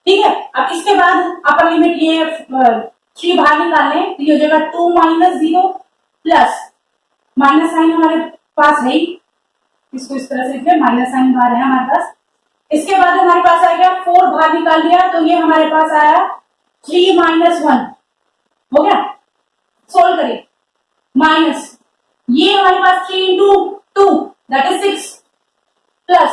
ठीक है। अब इसके बाद अपर लिमिट ये 3 बाहर निकालने तो ये हो जाएगा 2 माइनस 0 प्लस माइनस साइन हमारे पास है, इसको इस तरह से लिखे माइनस साइन बाहर है हमारे पास। इसके बाद हमारे पास आएगा 4 बाहर निकाल लिया तो ये हमारे पास आया 3 माइनस 1 हो गया, सोल्व करिए, माइनस ये हमारे पास 3 इंटू 2 दैट इज 6 प्लस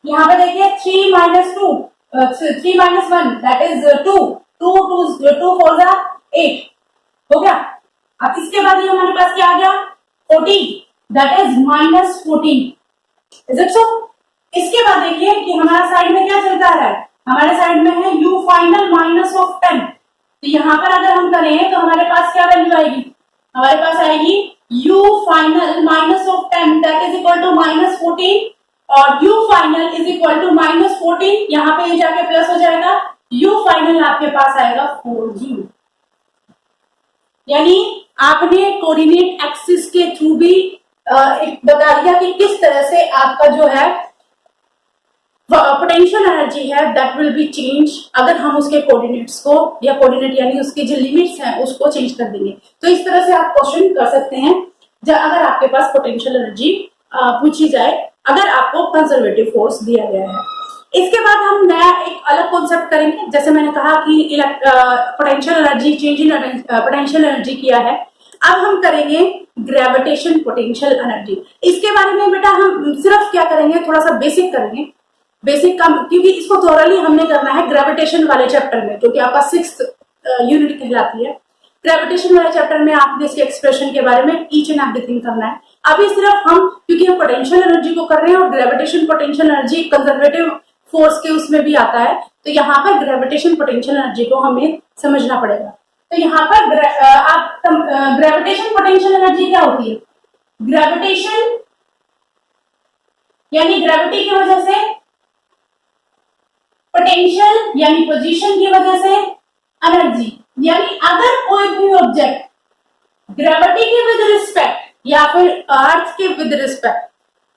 यहाँ पे देखिए 3 माइनस 2 3 माइनस 1 दैट इज 2 2 4 जा 8 हो गया। अब इसके बाद ये हमारे पास क्या आ गया 14 that is minus 14, is it so. इसके बाद देखिए कि हमारा साइड में क्या चलता है, हमारे साइड में है u फाइनल माइनस ऑफ 10, तो यहाँ पर अगर हम करें तो हमारे पास क्या वैल्यू आएगी, हमारे पास आएगी u final minus of 10 that is equal to minus 14 और u final is equal to minus 14, यहाँ पे ये जाके प्लस हो जाएगा, u फाइनल आपके पास आएगा 4u, यानी आपने कोऑर्डिनेट एक्सिस के थ्रू भी एक बता दिया कि किस तरह से आपका जो है पोटेंशियल एनर्जी है दैट विल बी चेंज अगर हम उसके कोऑर्डिनेट्स को या कोऑर्डिनेट यानी उसके जो लिमिट्स हैं उसको चेंज कर देंगे। तो इस तरह से आप क्वेश्चन कर सकते हैं जब अगर आपके पास पोटेंशियल एनर्जी पूछी जाए, अगर आपको कंजर्वेटिव फोर्स दिया गया है। इसके बाद हम नया एक अलग कॉन्सेप्ट करेंगे, जैसे मैंने कहा कि potential energy change in potential energy किया है, अब हम करेंगे ग्रेविटेशन पोटेंशियल एनर्जी। इसके बारे में बेटा हम सिर्फ क्या करेंगे, थोड़ा सा बेसिक करेंगे, बेसिक काम, क्योंकि इसको थोरली हमने करना है ग्रेविटेशन वाले चैप्टर में, जो कि आपका 6th यूनिट कहलाती है। ग्रेविटेशन वाले चैप्टर में आपने इसके एक्सप्रेशन के बारे में ईच एंड एवरीथिंग करना है। अभी सिर्फ हम, क्योंकि हम पोटेंशियल एनर्जी को कर रहे हैं और gravitation potential energy conservative force के उसमें भी आता है, तो यहाँ पर ग्रेविटेशन पोटेंशियल एनर्जी को हमें समझना पड़ेगा। तो यहाँ पर आप ग्रेविटेशन पोटेंशियल एनर्जी क्या होती है, ग्रेविटेशन यानी ग्रेविटी की वजह से, पोटेंशियल यानी पोजीशन की वजह से, एनर्जी यानी अगर कोई भी ऑब्जेक्ट ग्रेविटी के विद रिस्पेक्ट या फिर अर्थ के विद रिस्पेक्ट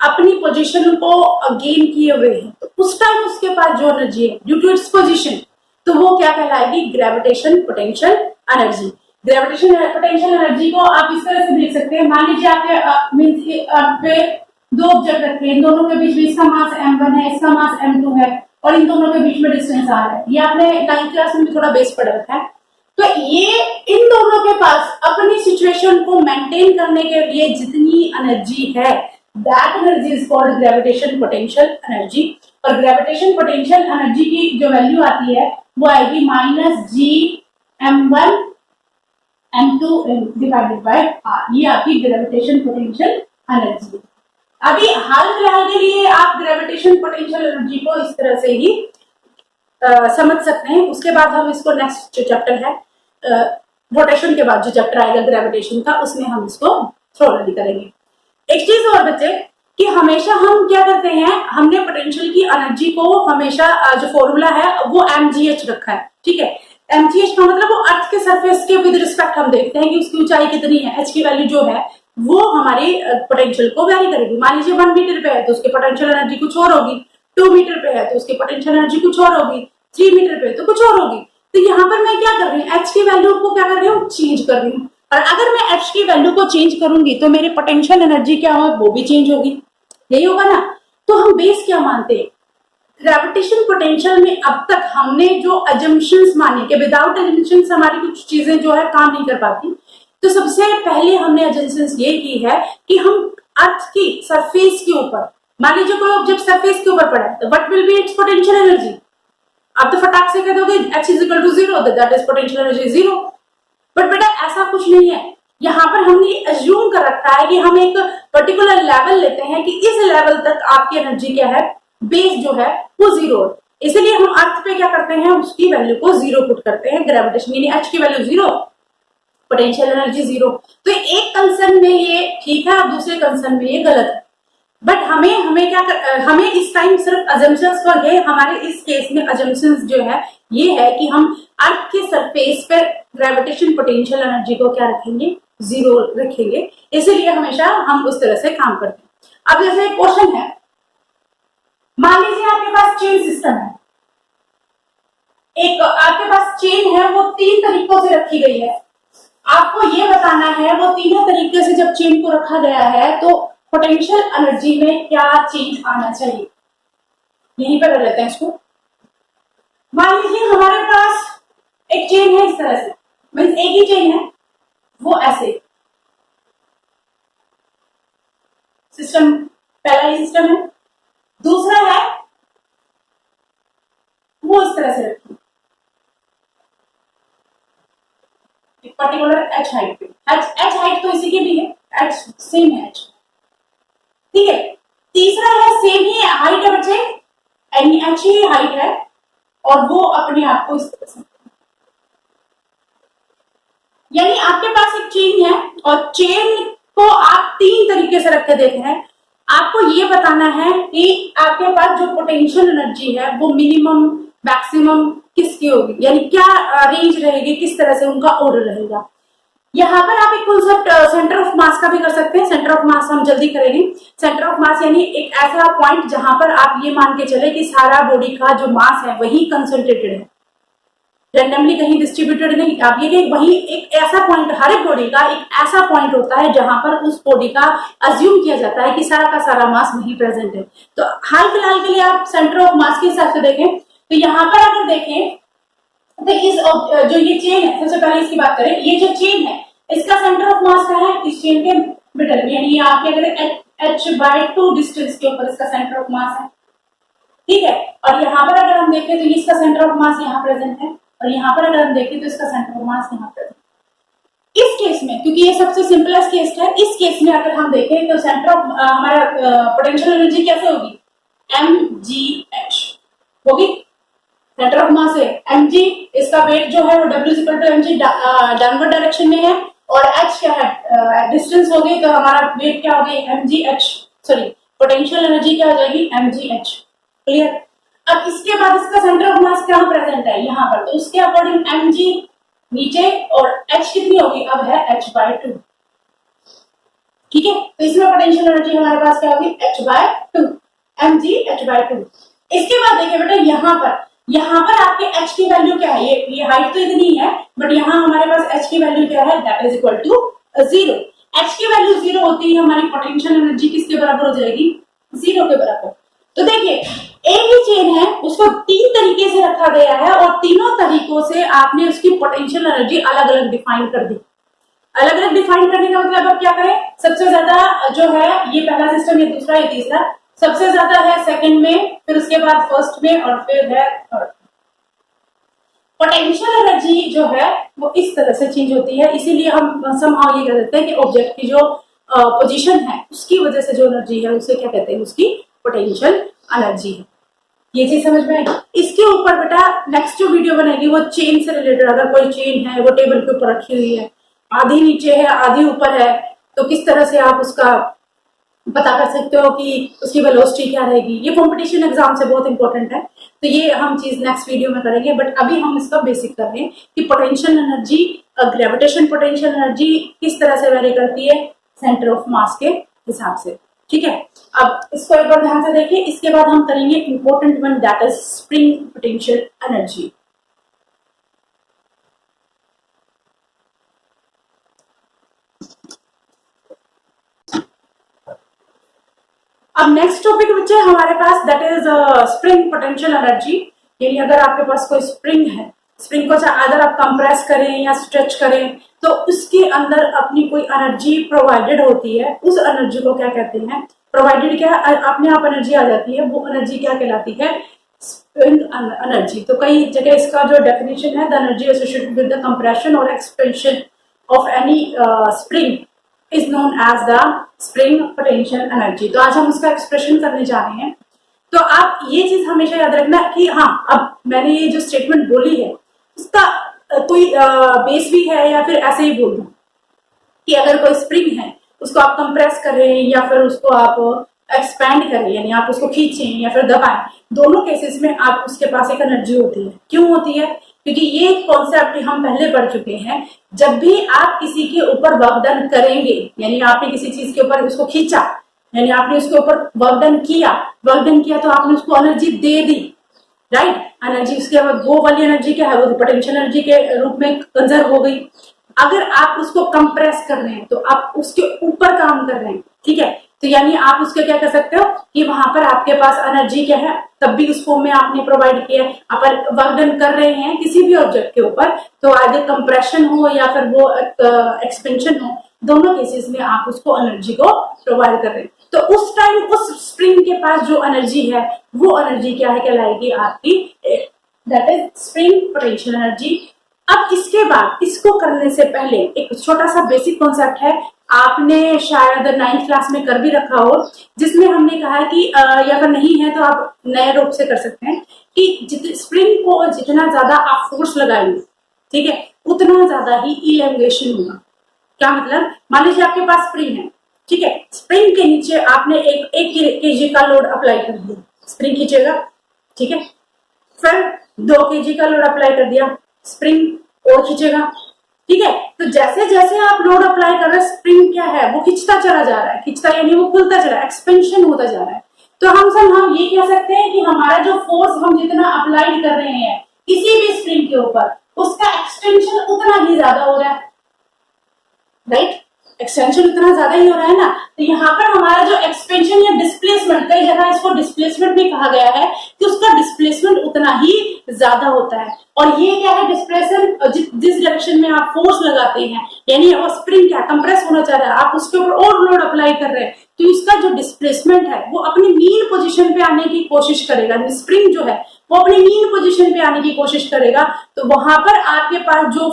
अपनी पोजीशन को गेन किए हुए हैं, तो उस टाइम उसके पास जो एनर्जी है ड्यू टू इट्स पोजीशन, तो वो क्या कहलाएगी, gravitation potential energy. Gravitation potential energy को आप इस तरह से लिख सकते हैं, मान लीजिए आपके दो ऑब्जेक्ट रखे हैं, इन दोनों के बीच में इसका मास m1 है, इसका मास m2 है और इन दोनों के बीच में डिस्टेंस r है। ये आपने 9th क्लास में थोड़ा बेस पढ़ रखा है। तो ये इन दोनों के पास अपनी सिचुएशन को मेंटेन करने के लिए जितनी एनर्जी है that energy is called gravitation potential energy. और ग्रेविटेशन पोटेंशियल एनर्जी की जो वैल्यू आती है वो आएगी -G(m1 m2) divided by r, ये आपकी ग्रेविटेशन पोटेंशियल एनर्जी। अभी हाल फिलहाल के लिए आप ग्रेविटेशन पोटेंशियल एनर्जी को इस तरह से ही समझ सकते हैं। उसके बाद हम इसको नेक्स्ट जो चैप्टर है रोटेशन के बाद जो चैप्टर आएगा ग्रेविटेशन का, उसमें हम इसको थ्योरी करेंगे। एक चीज और बच्चे कि हमेशा हम क्या करते हैं, हमने पोटेंशियल की एनर्जी को हमेशा जो फॉर्मूला है वो mgh रखा है, ठीक है। mgh का मतलब वो अर्थ के सरफेस के विद रिस्पेक्ट हम देखते हैं कि उसकी ऊंचाई कितनी है, h की वैल्यू जो है वो हमारी पोटेंशियल को वैरी करेगी। मान लीजिए 1 मीटर पे है तो उसकी पोटेंशियल एनर्जी कुछ और होगी, 2 मीटर पे है तो उसकी पोटेंशियल एनर्जी कुछ और होगी, 3 मीटर पे तो कुछ और होगी। तो यहाँ पर मैं क्या कर रही हूँ, h की वैल्यू को क्या कर रही हूँ, चेंज कर रही हूँ। और अगर मैं h की वैल्यू को चेंज करूंगी तो मेरी पोटेंशियल एनर्जी क्या हो, वो भी चेंज होगी, यही होगा ना। तो हम बेस क्या मानते हैं, ग्रेविटेशन पोटेंशियल में अब तक हमने जो अजम्पशंस मानी कि विदाउट अजम्पशंस हमारी कुछ चीजें जो है काम नहीं कर पाती, तो सबसे पहले हमने अजम्पशंस ये की है कि हम अर्थ की सरफेस के ऊपर, मान लीजिए कोई ऑब्जेक्ट सरफेस के ऊपर पड़ा है तो what will be its potential energy. आप तो फटाक से कह दोगे h is equal to 0, that is potential energy 0। But बेटा ऐसा कुछ नहीं है, यहाँ पर हमने अज्यूम कर रखा है कि हम एक पर्टिकुलर लेवल लेते हैं कि इस लेवल तक आपकी एनर्जी क्या है, बेस जो है वो 0, इसलिए हम अर्थ पे क्या करते हैं, उसकी वैल्यू को 0 पुट करते हैं, ग्रेविटेशन यानी h की वैल्यू 0, पोटेंशियल एनर्जी 0। तो एक कंसर्न में ये ठीक है और दूसरे कंसर्न में ये गलत है। बट हमें क्या हमें इस टाइम सिर्फ अजम्पशंस पर है, हमारे इस केस में अजम्पशंस जो है ये है कि हम अर्थ के सरफेस पर ग्रेविटेशन पोटेंशियल एनर्जी को क्या रखेंगे, 0 रखेंगे, इसीलिए हमेशा हम उस तरह से काम करते हैं। अब जैसे क्वेश्चन है, मान लीजिए आपके पास चेन सिस्टम है, एक आपके पास चेन है वो 3 तरीकों से रखी गई है, आपको ये बताना है वो तीनों तरीके से जब चेन को रखा गया है तो पोटेंशियल एनर्जी में क्या चेंज आना चाहिए। यहीं पर कर लेते हैं इसको। मान लीजिए हमारे पास एक चेन है इस तरह से, मीन्स एक ही चेन है, वो ऐसे सिस्टम, पहला ही सिस्टम है। दूसरा है वो इस तरह से रखी एक पर्टिकुलर h हाइट पे, h हाइट तो इसी की भी है, h सेम है h, ठीक है। तीसरा है सेम ही हाइट है बच्चे, h ही हाइट है और वो अपने आप को इस तरह से, यानी आपके पास एक चेन है और चेन को आप 3 तरीके से रख के देख रहे हैं। आपको ये बताना है कि आपके पास जो पोटेंशियल एनर्जी है वो मिनिमम मैक्सिमम किसकी होगी, यानी क्या रेंज रहेगी, किस तरह से उनका ऑर्डर रहेगा। यहाँ पर आप एक कॉन्सेप्ट सेंटर ऑफ मास का भी कर सकते हैं। सेंटर ऑफ मास हम जल्दी करेंगे। सेंटर ऑफ मास यानी एक ऐसा पॉइंट जहां पर आप ये मान के चले कि सारा बॉडी का जो मास है वही कंसंट्रेटेड है, रैंडमली कहीं डिस्ट्रीब्यूटेड नहीं। आप ये कि वही एक ऐसा पॉइंट, हर एक बॉडी का एक ऐसा पॉइंट होता है जहां पर उस बॉडी का अज्यूम किया जाता है कि सारा का सारा मास वही प्रेजेंट है। तो हाल फिलहाल के लिए आप सेंटर ऑफ मास के हिसाब से देखें तो यहाँ पर अगर देखें तो इस जो ये चेन है, सबसे पहले इसकी बात करें, ये जो चेन है इसका सेंटर ऑफ मास कहाँ है, इस चेन के मिडल में, यानी आप क्या करें h/2 डिस्टेंस के ऊपर इसका सेंटर ऑफ मास है, ठीक है। और यहाँ पर अगर हम देखें तो इसका सेंटर ऑफ मास यहाँ प्रेजेंट है और यहाँ पर अगर हम देखें तो इसका सेंटर ऑफ मास यहाँ प्रेजेंट। इस केस में क्योंकि ये सबसे सिंपलेस्ट केस है, इस केस में अगर हम देखें तो सेंटर ऑफ हमारा पोटेंशियल एनर्जी कैसे होगी, mgh होगी, सेंटर ऑफ मास है mg, इसका वेट जो है वो w=mg डाउनवर्ड डायरेक्शन में है और h क्या है डिस्टेंस हो गई, तो हमारा वेट क्या हो गई mgh, सॉरी पोटेंशियल एनर्जी क्या हो जाएगी mgh, क्लियर। अब इसके बाद इसका सेंटर ऑफ मास कहाँ प्रेजेंट है, यहाँ पर, तो उसके अकॉर्डिंग mg नीचे और h कितनी होगी, अब है h/2, ठीक है। तो इसमें पोटेंशियल एनर्जी हमारे पास क्या होगी h/2, mg h/2। इसके बाद देखिए बेटा यहाँ पर आपके h की वैल्यू क्या है, ये हाइट तो इतनी है बट यहाँ हमारे पास h की वैल्यू क्या है, that is equal to 0। h की वैल्यू 0 होती है, हमारी पोटेंशियल एनर्जी किसके बराबर हो जाएगी, 0 के बराबर। तो देखिए एक ही चेन है, उसको 3 तरीके से रखा गया है और तीनों तरीकों से आपने उसकी पोटेंशियल एनर्जी अलग अलग डिफाइन कर दी। अलग अलग डिफाइन करने का मतलब अब क्या करें, सबसे ज्यादा जो है ये पहला सिस्टम, ये दूसरा, ये तीसरा, सबसे ज्यादा है सेकंड में, फिर उसके बाद फर्स्ट में और फिर है थर्ड। पोटेंशियल एनर्जी जो है वो इस तरह से चेंज होती है, इसीलिए हम समहाउ ये कह देते हैं कि ऑब्जेक्ट की जो पोजीशन है उसकी वजह से जो एनर्जी है उसे क्या कहते हैं, उसकी पोटेंशियल एनर्जी है। ये चीज समझ में आएगी। इसके ऊपर बेटा नेक्स्ट जो वीडियो बनेगी वो चेन से रिलेटेड, अगर कोई चेन है वो टेबल के ऊपर रखी हुई है, आधी नीचे है आधी ऊपर है, तो किस तरह से आप उसका पता कर सकते हो कि उसकी वेलोसिटी क्या रहेगी। ये कंपटीशन एग्जाम से बहुत इंपॉर्टेंट है। तो ये हम चीज नेक्स्ट वीडियो में करेंगे, बट अभी हम इसका बेसिक कर रहे हैं कि potential energy, gravitation potential energy किस तरह से वेरी करती है सेंटर ऑफ मास के हिसाब से। ठीक है, अब इसको एक बार ध्यान से देखिए। इसके बाद हम करेंगे important one, that is spring potential energy. अब नेक्स्ट टॉपिक बच्चे हमारे पास, that is spring potential energy. यानी अगर आपके पास कोई स्प्रिंग है, स्प्रिंग को अगर आप कंप्रेस करें या स्ट्रेच करें तो उसके अंदर अपनी कोई एनर्जी प्रोवाइडेड होती है, उस एनर्जी को क्या कहते हैं, प्रोवाइडेड क्या अपने आप एनर्जी आ जाती है, वो एनर्जी क्या कहलाती है, स्प्रिंग एनर्जी। तो कई जगह इसका जो डेफिनेशन है, the energy associated with the compression और expansion of any spring is known as the spring potential energy. तो आज हम उसका एक्सप्रेशन करने जा रहे हैं। तो आप ये चीज हमेशा याद रखना कि हाँ, अब मैंने ये जो स्टेटमेंट बोली है उसका कोई बेस भी है, या फिर ऐसे ही बोल दूं कि अगर कोई स्प्रिंग है उसको आप कंप्रेस करें या फिर उसको आप एक्सपैंड करें, यानी आप उसको खींचें या फिर दबाएं, दोनों केसेस में आप उसके पास एक एनर्जी होती है। क्यों होती है? क्योंकि ये कॉन्सेप्ट हम पहले पढ़ चुके हैं। जब भी आप किसी के ऊपर वर्क डन करेंगे, यानी आपने किसी चीज के ऊपर उसको खींचा, यानी आपने उसके ऊपर वर्क डन किया तो आपने उसको एनर्जी दे दी, राइट। एनर्जी उसके बाद वो वाली एनर्जी क्या है, वो पोटेंशियल एनर्जी के रूप में कंजर्व हो गई। अगर आप उसको कंप्रेस कर रहे हैं तो आप उसके ऊपर काम कर रहे हैं, ठीक है। तो यानी आप उसके क्या कर सकते हो कि वहां पर आपके पास एनर्जी क्या है, तब भी उस फॉर्म में आपने प्रोवाइड किया है। आप वर्क डन कर रहे हैं किसी भी ऑब्जेक्ट के ऊपर, तो आगे कंप्रेशन हो या फिर वो एक्सपेंशन हो, दोनों केसेस में आप उसको एनर्जी को प्रोवाइड कर रहे हैं। तो उस टाइम उस स्प्रिंग के पास जो एनर्जी है, वो एनर्जी क्या है, कहलाएगी आपकी, that is spring potential energy. अब इसके बाद इसको करने से पहले एक छोटा सा बेसिक कॉन्सेप्ट है, आपने शायद 9th क्लास में कर भी रखा हो, जिसमें हमने कहा है कि या फिर नहीं है तो आप नए रूप से कर सकते हैं कि स्प्रिंग को जितना ज्यादा आप फोर्स लगाएंगे, ठीक है, उतना ज्यादा ही इलेंगेशन होगा। क्या मतलब, मान लीजिए आपके पास स्प्रिंग है, ठीक है, स्प्रिंग के नीचे आपने एक केजी का लोड अप्लाई कर दिया, स्प्रिंग खींचेगा, ठीक है। फिर 2 केजी का लोड अप्लाई कर दिया, स्प्रिंग और खींचेगा, ठीक है। तो जैसे जैसे आप लोड अप्लाई कर रहे हैं, स्प्रिंग क्या है, वो खींचता चला जा रहा है, खींचता यानी वो खुलता चला रहा है, एक्सपेंशन होता जा रहा है। तो हम ये कह सकते हैं कि हमारा जो फोर्स हम जितना अप्लाई कर रहे हैं किसी भी स्प्रिंग के ऊपर, उसका एक्सटेंशन उतना ही ज्यादा हो रहा है, राइट। एक्सटेंशन उतना ज्यादा ही हो रहा है ना। तो यहाँ पर हमारा जो एक्सपेंशन या डिस्प्लेसमेंट, कई जगह इसको डिस्प्लेसमेंट भी कहा गया है कि उसका डिस्प्लेसमेंट उतना ही ज्यादा होता है। और ये क्या है, डिस्प्लेसमेंट जिस डायरेक्शन में आप फोर्स लगाते हैं, यानी वो स्प्रिंग क्या कंप्रेस होना चाह रहा है, आप उसके ऊपर और लोड अप्लाई कर रहे हैं, तो उसका जो डिस्प्लेसमेंट है वो अपनी मीन पोजीशन पे आने की कोशिश करेगा। स्प्रिंग जो है वो अपनी मीन पोजीशन पे आने की कोशिश करेगा, तो वहां पर आपके पास जो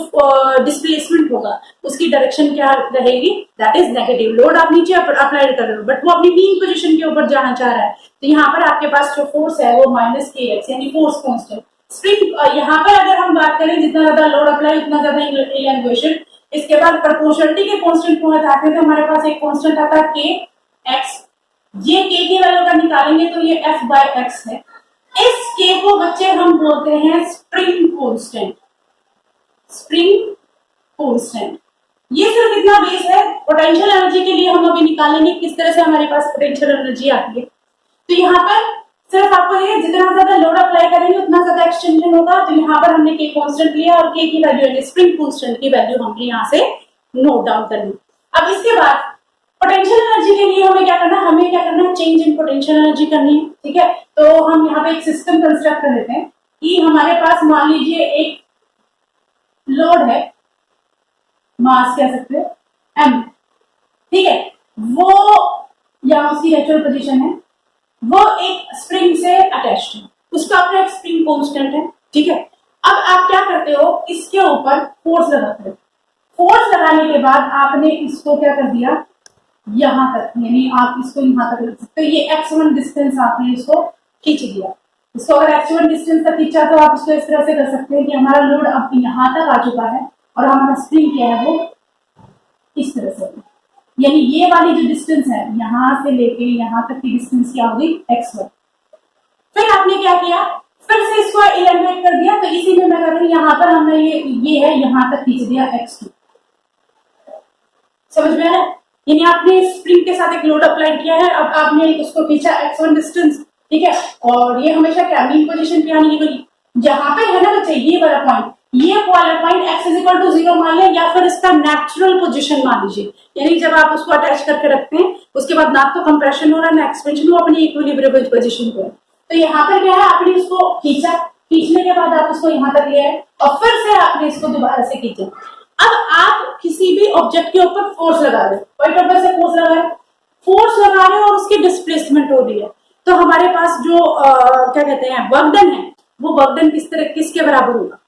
डिस्प्लेसमेंट होगा उसकी डायरेक्शन क्या रहेगी, दैट इज नेगेटिव। लोड आप नीचे अप्लाई कर रहे हो, बट वो अपनी मीन पोजीशन के ऊपर जाना चाह रहा है, तो यहाँ पर आपके पास जो फोर्स है वो -kx, यानी फोर्स कांस्टेंट। स्प्रिंग यहाँ पर अगर हम बात करें, जितना ज्यादा लोड अप्लाई उतना ज्यादा इलेंगुएशन। इसके बाद प्रोपोर्शनलिटी के कांस्टेंट को हटाते हैं तो हमारे पास एक कांस्टेंट आता है kx। ये k की वैल्यू का निकालेंगे तो ये f/x है। इस k को बच्चे हम बोलते हैं स्प्रिंग कांस्टेंट। स्प्रिंग कांस्टेंट ये सिर्फ इतना बेस है। पोटेंशियल एनर्जी के लिए हम अभी निकालेंगे किस तरह से हमारे पास पोटेंशियल एनर्जी आती है। तो यहाँ पर सिर्फ आपको ये जितना ज्यादा लोड अप्लाई करेंगे उतना ज्यादा एक्सटेंशन होगा। तो यहाँ पर हमने k कांस्टेंट लिया और k की वैल्यू यानी स्प्रिंग कांस्टेंट की वैल्यू हमने यहाँ से नोट डाउन कर ली। अब इसके बाद पोटेंशियल एनर्जी के लिए हमें क्या करना है, हमें क्या करना है, चेंज इन पोटेंशियल एनर्जी करनी है, ठीक है। तो हम यहाँ पे एक सिस्टम कंस्ट्रक्ट कर लेते हैं कि हमारे पास मान लीजिए एक लोड है, मास कह सकते हैं m, ठीक है, वो या उसकी एक्चुअल पोजीशन है, वो एक स्प्रिंग से अटैच्ड है, उसका अपना एक स्प्रिंग कांस्टेंट है, ठीक है। अब आप क्या करते हो, इसके ऊपर फोर्स लगाते हो। फोर्स लगाने के बाद आपने इसको क्या कर दिया, यहां तक, यानी आप इसको यहां तक रख सकते हो। ये x1 डिस्टेंस आपने इसको खींच दिया। इसको अगर x1 डिस्टेंस तक खींचा तो आप इसको इस तरह से कर सकते हैं कि हमारा लोड अब यहां तक आ चुका है और हमारा स्प्रिंग क्या है, वो इस तरह से, यानी ये वाली जो डिस्टेंस है यहां से लेके यहां तक की डिस्टेंस क्या होगी, x1। फिर आपने क्या किया, फिर से इसको इलेमिनेट कर दिया, तो इसी में मैं कर रही हूँ, यहाँ पर हमने ये है, यहाँ तक खींच दिया x2। समझ में आया? यानी आपने स्प्रिंग के साथ एक लोड अप्लाई किया है, अब आपने उसको खींचा x1 डिस्टेंस, ठीक है, और ये हमेशा क्या मीन पोजीशन पे आने की, जहां पे है ना बच्चे ये वाला पॉइंट, ये वाला point x is equal to 0 मान लें, या फिर इसका नेचुरल पोजीशन मान लीजिए। यानी जब आप उसको अटैच करके रखते हैं, उसके बाद ना तो कंप्रेशन हो रहा है ना एक्सपेंशन, वो अपनी इक्विलिब्रियम पोजीशन पे है। तो यहाँ पर क्या है, आपने उसको खींचा, खींचने के बाद आप उसको यहाँ तक ले आए और फिर से आपने इसको दोबारा से खींचा। अब आप किसी भी ऑब्जेक्ट के ऊपर फोर्स लगा रहे, कोई पर्पज से फोर्स लगा रहे, फोर्स लगा रहे और उसकी डिस्प्लेसमेंट हो रही है, तो हमारे पास जो क्या कहते हैं वर्क डन है, वो वर्क डन किसके बराबर होगा?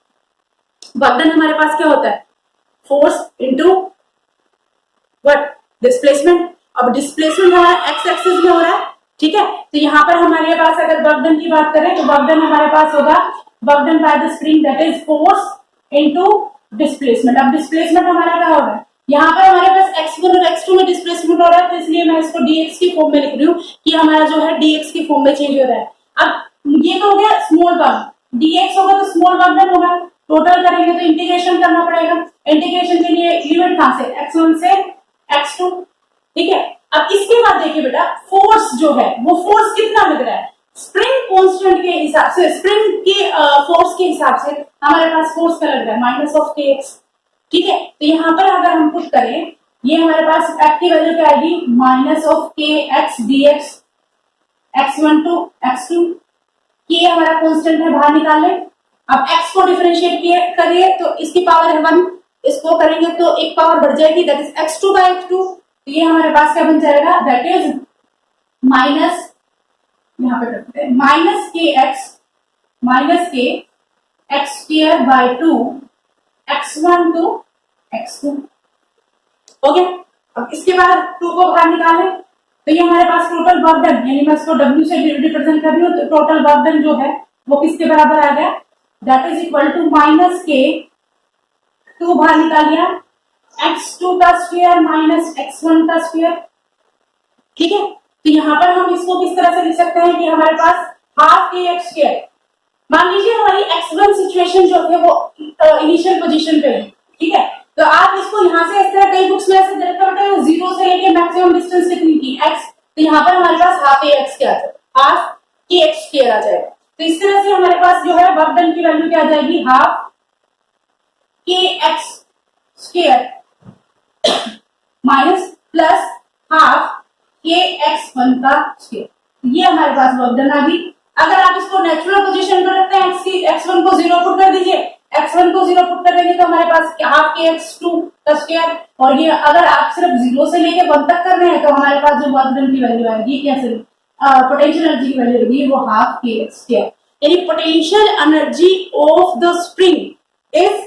वर्क डन हमारे पास क्या होता है? Force into what? डिस्प्लेसमेंट। अब डिस्प्लेसमेंट हमारा एक्स एक्सिस में हो रहा है, ठीक है, तो यहाँ पर हमारे पास अगर वर्क डन की बात करें तो वर्क डन हमारे पास होगा work done by the spring, that is force into displacement. अब डिस्प्लेसमेंट हमारा क्या होगा? यहाँ पर हमारे पास x1 और x2 में डिस्प्लेसमेंट हो रहा है, तो इसलिए मैं इसको dx की फॉर्म में लिख रही हूँ कि हमारा जो है dx की फॉर्म में चेंज हो रहा है। अब ये तो हो गया स्मॉल वर्क, dx होगा तो स्मॉल वर्क डन होगा, टोटल करेंगे तो इंटीग्रेशन करना पड़ेगा। इंटीग्रेशन के लिए लिमिट कहां से? x1 से x2, ठीक है। अब इसके बाद देखिए बेटा, फोर्स जो है वो फोर्स कितना लग रहा है? स्प्रिंग कांस्टेंट के हिसाब से, स्प्रिंग के फोर्स के हिसाब से हमारे पास फोर्स क्या लग रहा है? माइनस ऑफ kx, ठीक है। तो यहाँ पर अगर हम पुट करें, ये हमारे पास f की वैल्यू क्या आएगी? Minus of kx dx, x1 to x2, k हमारा कांस्टेंट है, बाहर निकाल लें। अब x को डिफरेंशिएट करिए तो इसकी पावर है 1, इसको करेंगे तो एक पावर बढ़ जाएगी, that is x2 bye x2। तो ये हमारे पास क्या बन जाएगा? दैट इज माइनस, यहाँ पे रखते हैं माइनस के x square by 2 x1 to x2, हो गया। अब इसके बाद 2 को बाहर निकालें तो ये हमारे पास टोटल वर्क डन, यानी मैं इसको w से रिप्रेजेंट कर रही हूँ, तो टोटल वर्क डन जो है वो किसके बराबर आ गया? That is equal to minus K 2 बाहर निकाल लिया, x2 का स्क्वायर माइनस x1 का स्क्वायर, ठीक है। तो यहाँ पर हम इसको किस तरह से लिख सकते हैं कि हमारे पास हाफ के एक्स स्क्वायर, मान लीजिए हमारी x1 सिचुएशन जो है वो इनिशियल पोजीशन पे है, ठीक है, तो आप इसको यहाँ से इस तरह कई बुक्स में ऐसे देखते हैं 0 से लेके मैक्सिमम डिस्टेंस लिखनी की x, तो यहाँ पर हमारे पास हाफ ए एक्स क्या हाफ के एक्स स्क्वायर आ जाएगा। तो इस तरह से हमारे पास जो है वर्क डन की वैल्यू क्या आ जाएगी? हाफ के x square minus plus half के x1 का स्क्वायर, ये हमारे पास वर्क डन आ गई। अगर आप इसको नेचुरल पोजीशन पर रखते हैं, x1 को 0 पुट कर दीजिए, x1 को 0 पुट कर देंगे तो हमारे पास हाफ के x2 का स्क्वायर, और ये अगर आप सिर्फ 0 से लेके 1 तक कर रहे हैं तो हमारे पास जो वर्क डन की वैल्यू आएगी, कैसे पोटेंशियल एनर्जी की वैल्यू होगी, वो हाफ के एक्स स्क्वायर, यानी potential energy of the spring is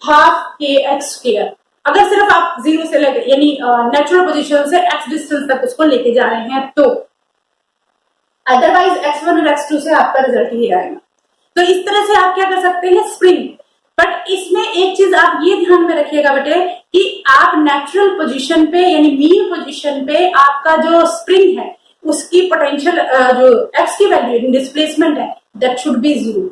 half के एक्स स्क्वायर। अगर सिर्फ आप 0 से लेके यानी नेचुरल पोजीशन से x डिस्टेंस तक उसको लेके जा रहे हैं तो, अदरवाइज x1 और x2 से आपका रिजल्ट ही आएगा। तो इस तरह से आप क्या कर सकते हैं स्प्रिंग, बट इसमें एक चीज आप ये ध्यान में रखिएगा बेटे कि आप नेचुरल पोजीशन पे यानी मीन पोजीशन पे आपका जो स्प्रिंग है उसकी पोटेंशियल जो x की वैल्यू डिस्प्लेसमेंट है दैट शुड बी 0,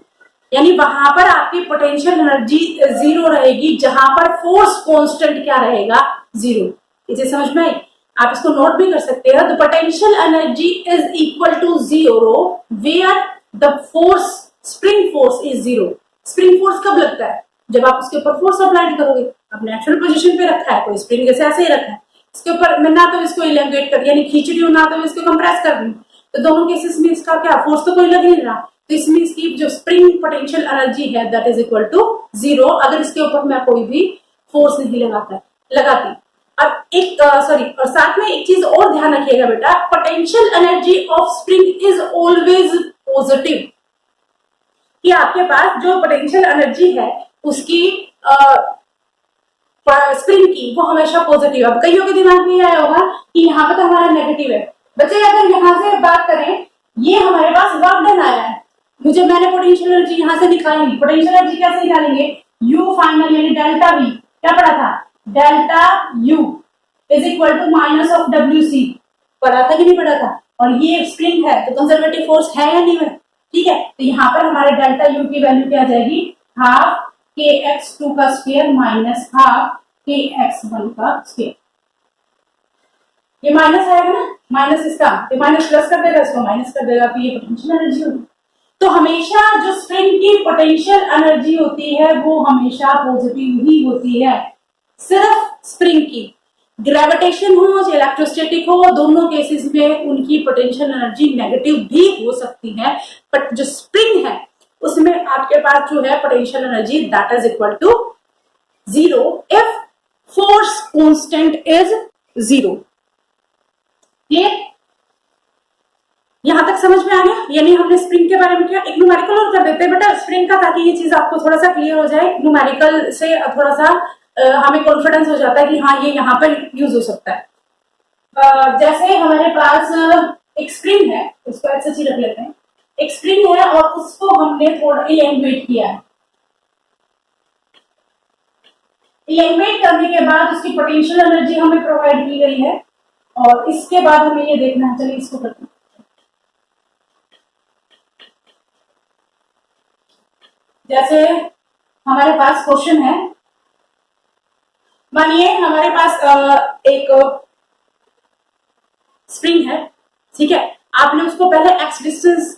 यानी वहां पर आपकी पोटेंशियल एनर्जी 0 रहेगी जहां पर फोर्स कांस्टेंट क्या रहेगा? 0। इसे समझ में आई? आप इसको नोट भी कर सकते हैं। The potential energy is equal to 0 where the force spring force is 0। Spring force कब लगता है? जब आप उसके ऊपर फोर्स अप्लाई करोगे। अब नेचुरल पोजीशन पे रखा है कोई स्प्रिंग जैसे ऐसे ही रखा है, इसके ऊपर मैं ना तो इसको इलेंगेट कर यानी खींच रही हूँ, ना तो इसको कंप्रेस कर रही हूँ, तो दोनों केसेस में इसका क्या फोर्स तो कोई लग नहीं रहा, तो इसमें इसकी जो स्प्रिंग पोटेंशियल एनर्जी है दैट इज इक्वल टू 0 अगर इसके ऊपर मैं कोई भी फोर्स नहीं लगाती। और एक और साथ में एक चीज और ध्यान रखिएगा बेटा, potential energy of spring is always positive, कि आपके पास जो पोटेंशियल एनर्जी है उसकी स्प्रिंग की वो हमेशा पॉजिटिव। अब कईयों के दिमाग में आया होगा कि यहाँ पे तो हमारा नेगेटिव है। बच्चे अगर यहाँ से बात करें, ये हमारे पास वर्क डन आया है, मैंने पोटेंशियल एनर्जी यहाँ से निकालेंगे। पोटेंशियल एनर्जी कैसे निकालेंगे? यू फाइनल यानी डेल्टा वी, क्या पढ़ा था? Delta U is equal to minus of W C, पढ़ा था कि नहीं पढ़ा था? और ये स्प्रिंग है तो कंजर्वेटिव फोर्स है या नहीं है? ठीक है, तो यहाँ पर हमारे डेल्टा यू की वैल्यू क्या आ जाएगी, हाफ के एक्स टू का स्क्वायर माइनस हाफ के एक्स वन का स्क्वायर। ये माइनस आएगा ना, माइनस इसका, ये माइनस प्लस कर देगा, इसको माइनस कर देगा, तो ये पोटेंशियल एनर्जी होगी। तो हमेशा जो स्प्रिंग की पोटेंशियल एनर्जी होती है वो हमेशा पॉजिटिव ही होती है। सिर्फ स्प्रिंग की, ग्रेविटेशन हो या इलेक्ट्रोस्टैटिक हो, दोनों केसेस में उनकी पोटेंशियल एनर्जी नेगेटिव भी हो सकती है, बट जो स्प्रिंग है उसमें आपके पास जो है potential energy that is equal to 0 if force constant is 0। ये यहां तक समझ में आ गया? यानी हमने स्प्रिंग के बारे में किया, एक न्यूमेरिकल और कर देते हैं बेटा स्प्रिंग का, ताकि ये चीज आपको थोड़ा सा क्लियर हो जाए। न्यूमेरिकल से थोड़ा सा हमें कॉन्फिडेंस हो जाता है कि हाँ ये यहाँ पर यूज हो सकता है। जैसे हमारे पास एक स्प्रिंग है, उसको ऐसे ही रख लेते हैं, एक स्प्रिंग है और उसको हमने थोड़ा इलेंगुएट किया है। इलेंगुएट करने के बाद उसकी पोटेंशियल एनर्जी हमें प्रोवाइड की गई है, और इसके बाद हमें ये देखना है, चलिए इसको करते हैं। जैसे हमारे पास क्वेश्चन है, मानिए हमारे पास एक स्प्रिंग है, ठीक है, आपने उसको पहले x डिस्टेंस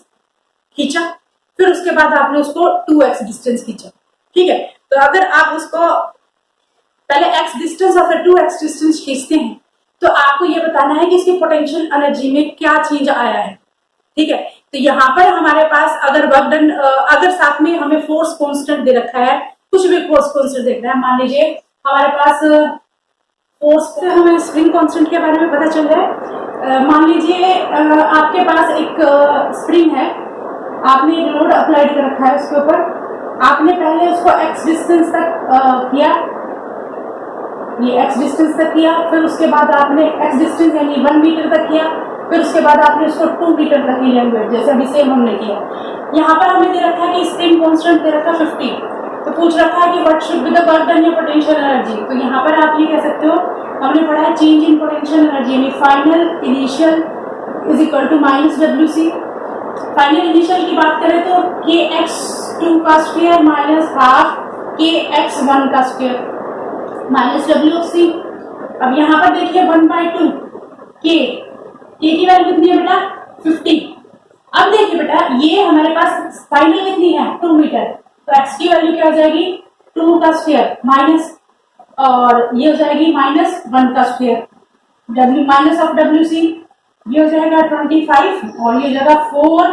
खींचा, फिर उसके बाद आपने उसको 2x डिस्टेंस खींचा, ठीक है। तो अगर आप उसको पहले x डिस्टेंस और फिर 2x डिस्टेंस खींचते हैं तो आपको ये बताना है कि इसकी पोटेंशियल एनर्जी में क्या चेंज आया है, ठीक है। तो यहाँ पर हमारे पास अगर वर्क डन, अगर साथ में हमें फोर्स कांस्टेंट दे रखा है, कुछ भी फोर्स कांस्टेंट देख रहा है, मान लीजिए हमारे पास फोर्स से हमें स्प्रिंग कांस्टेंट के बारे में पता चल रहा है। मान लीजिए आपके पास एक स्प्रिंग है, आपने एक लोड अप्लाइड कर रखा है उसके ऊपर, आपने पहले उसको x डिस्टेंस तक किया, ये x डिस्टेंस तक किया, फिर उसके बाद आपने x डिस्टेंस यानी 1 मीटर तक किया, फिर उसके बाद आपने उसको 2 मीटर तक इलेंगुएट, जैसे अभी सेम हमने किया। यहाँ पर हमें दे रखा है कि स्प्रिंग कांस्टेंट दे रखा है 50, तो पूछ रखा है कि what should be the work done या पोटेंशियल एनर्जी। तो यहाँ पर आप ये कह सकते हो, हमने पढ़ा है चेंज इन पोटेंशियल एनर्जी यानी final initial is equal to minus WC। Final initial की बात करें तो kx2 का स्क्वायर माइनस हाफ kx1 का स्क्वायर माइनस WC। अब यहाँ पर देखिए 1/2 k की वैल्यू कितनी है बेटा 50। अब देखिए बेटा ये हमारे पास फाइनल कितनी है 2 मीटर, तो x की वैल्यू क्या हो जाएगी 2 का स्क्वायर माइनस, और ये हो जाएगी माइनस 1 का square, w minus of WC, ये हो जाएगा 25 और ये हो जाएगा 4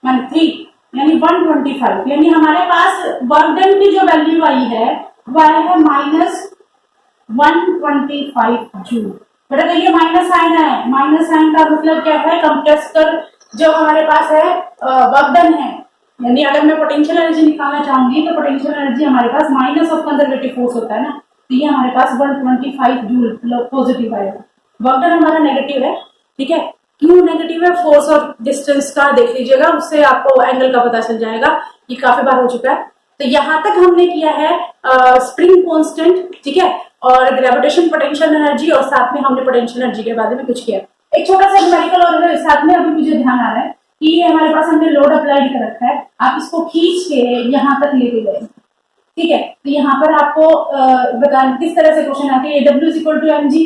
मान 3 यानी 125, यानी हमारे पास वर्क डन की जो वैल्यू आई है वह है माइनस 125 जूल। बेटा तो ये माइनस साइन है, माइनस साइन का मतलब क्या है, कंप्रेस कर जो हमारे पास है वर्क डन है, यानी अगर मैं पोटेंशियल एनर्जी निकालना चाहूंगी तो पोटेंशियल एनर्जी हमारे पास माइनस ऑफ कंजर्वेटिव फोर्स होता है ना, तो ये हमारे पास 125 जूल पॉजिटिव आएगा। वर्क डन हमारा नेगेटिव है, ठीक है। क्यों नेगेटिव है, फोर्स और डिस्टेंस का देख लीजिएगा, उससे आपको एंगल का पता चल जाएगा, ये काफी बार हो चुका है। तो यहाँ तक हमने किया है स्प्रिंग कांस्टेंट, ठीक है, और ग्रेविटेशन पोटेंशियल एनर्जी, और साथ में हमने पोटेंशियल एनर्जी के बारे में कुछ किया। एक छोटा सा न्यूमेरिकल और साथ में अभी मुझे ध्यान आ रहा है कि ये हमारे पास हमने लोड अप्लाइड कर रखा है, आप इसको खींच के यहाँ तक लेके गए, ठीक है। तो यहाँ पर आपको बताना किस तरह से क्वेश्चन आते हैं, W equal to mg,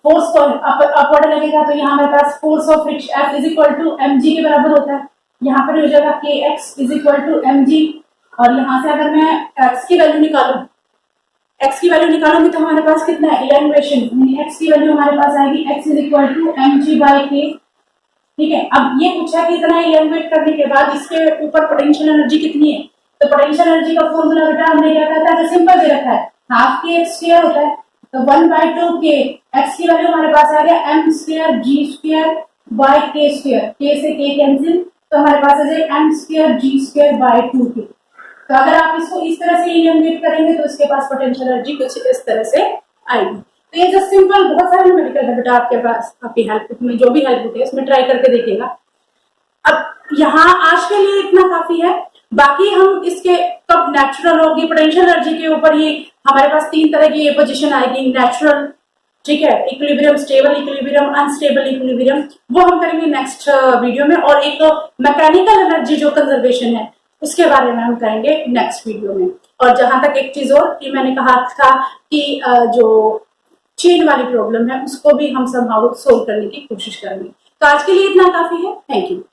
force को अपवर्ड लगेगा तो यहाँ हमारे पास force of friction F is equal to mg के बराबर होता है, यहाँ पर हो जाएगा kx is equal to mg, और यहाँ से अगर मैं x की वैल्यू निकालूं, x की वैल्यू निकालूंगी तो हमारे पास कितना है इलेंगुएशन, x की वैल्यू हमारे पास आएगी x is equal to mg by k, ठीक है। अब ये पूछा कि इतना इलेंगुएट करने के बाद इसके ऊपर पोटेंशियल एनर्जी कितनी है, तो पोटेंशियल एनर्जी का फॉर्मूला बेटा हमने क्या कहता है, सिंपल दे रखा है, हाफ के एक्स स्क्वायर होता है, तो 1/2 के एक्स की वैल्यू हमारे पास आ गया m square g square by k square, k से k कैंसिल, तो हमारे पास आ जाए m square g square by 2k। तो अगर आप इसको इस तरह से इलेंगुएट करेंगे तो इसके पास पोटेंशियल एनर्जी कुछ इस तरह से आएगी। तो ये जो सिंपल, बहुत सारे न्यूमेरिकल है बेटा आपके पास, आपकी हेल्प में जो भी हेल्प होती है उसमें ट्राई करके देखिएगा। अब यहाँ आज के लिए इतना काफी है, बाकी हम इसके कब नेचुरल होगी पोटेंशियल एनर्जी के ऊपर ही हमारे पास 3 तरह की ये पोजीशन आएगी, नेचुरल, ठीक है, equilibrium, stable equilibrium, unstable equilibrium, वो हम करेंगे नेक्स्ट वीडियो में। और एक मैकेनिकल एनर्जी जो कंजर्वेशन है उसके बारे में हम करेंगे नेक्स्ट वीडियो में। और जहां तक एक चीज और कि मैंने कहा था कि जो चेन वाली प्रॉब्लम है उसको भी हम समहाउ सोल्व करने की कोशिश करेंगे। तो आज के लिए इतना काफी है। Thank you.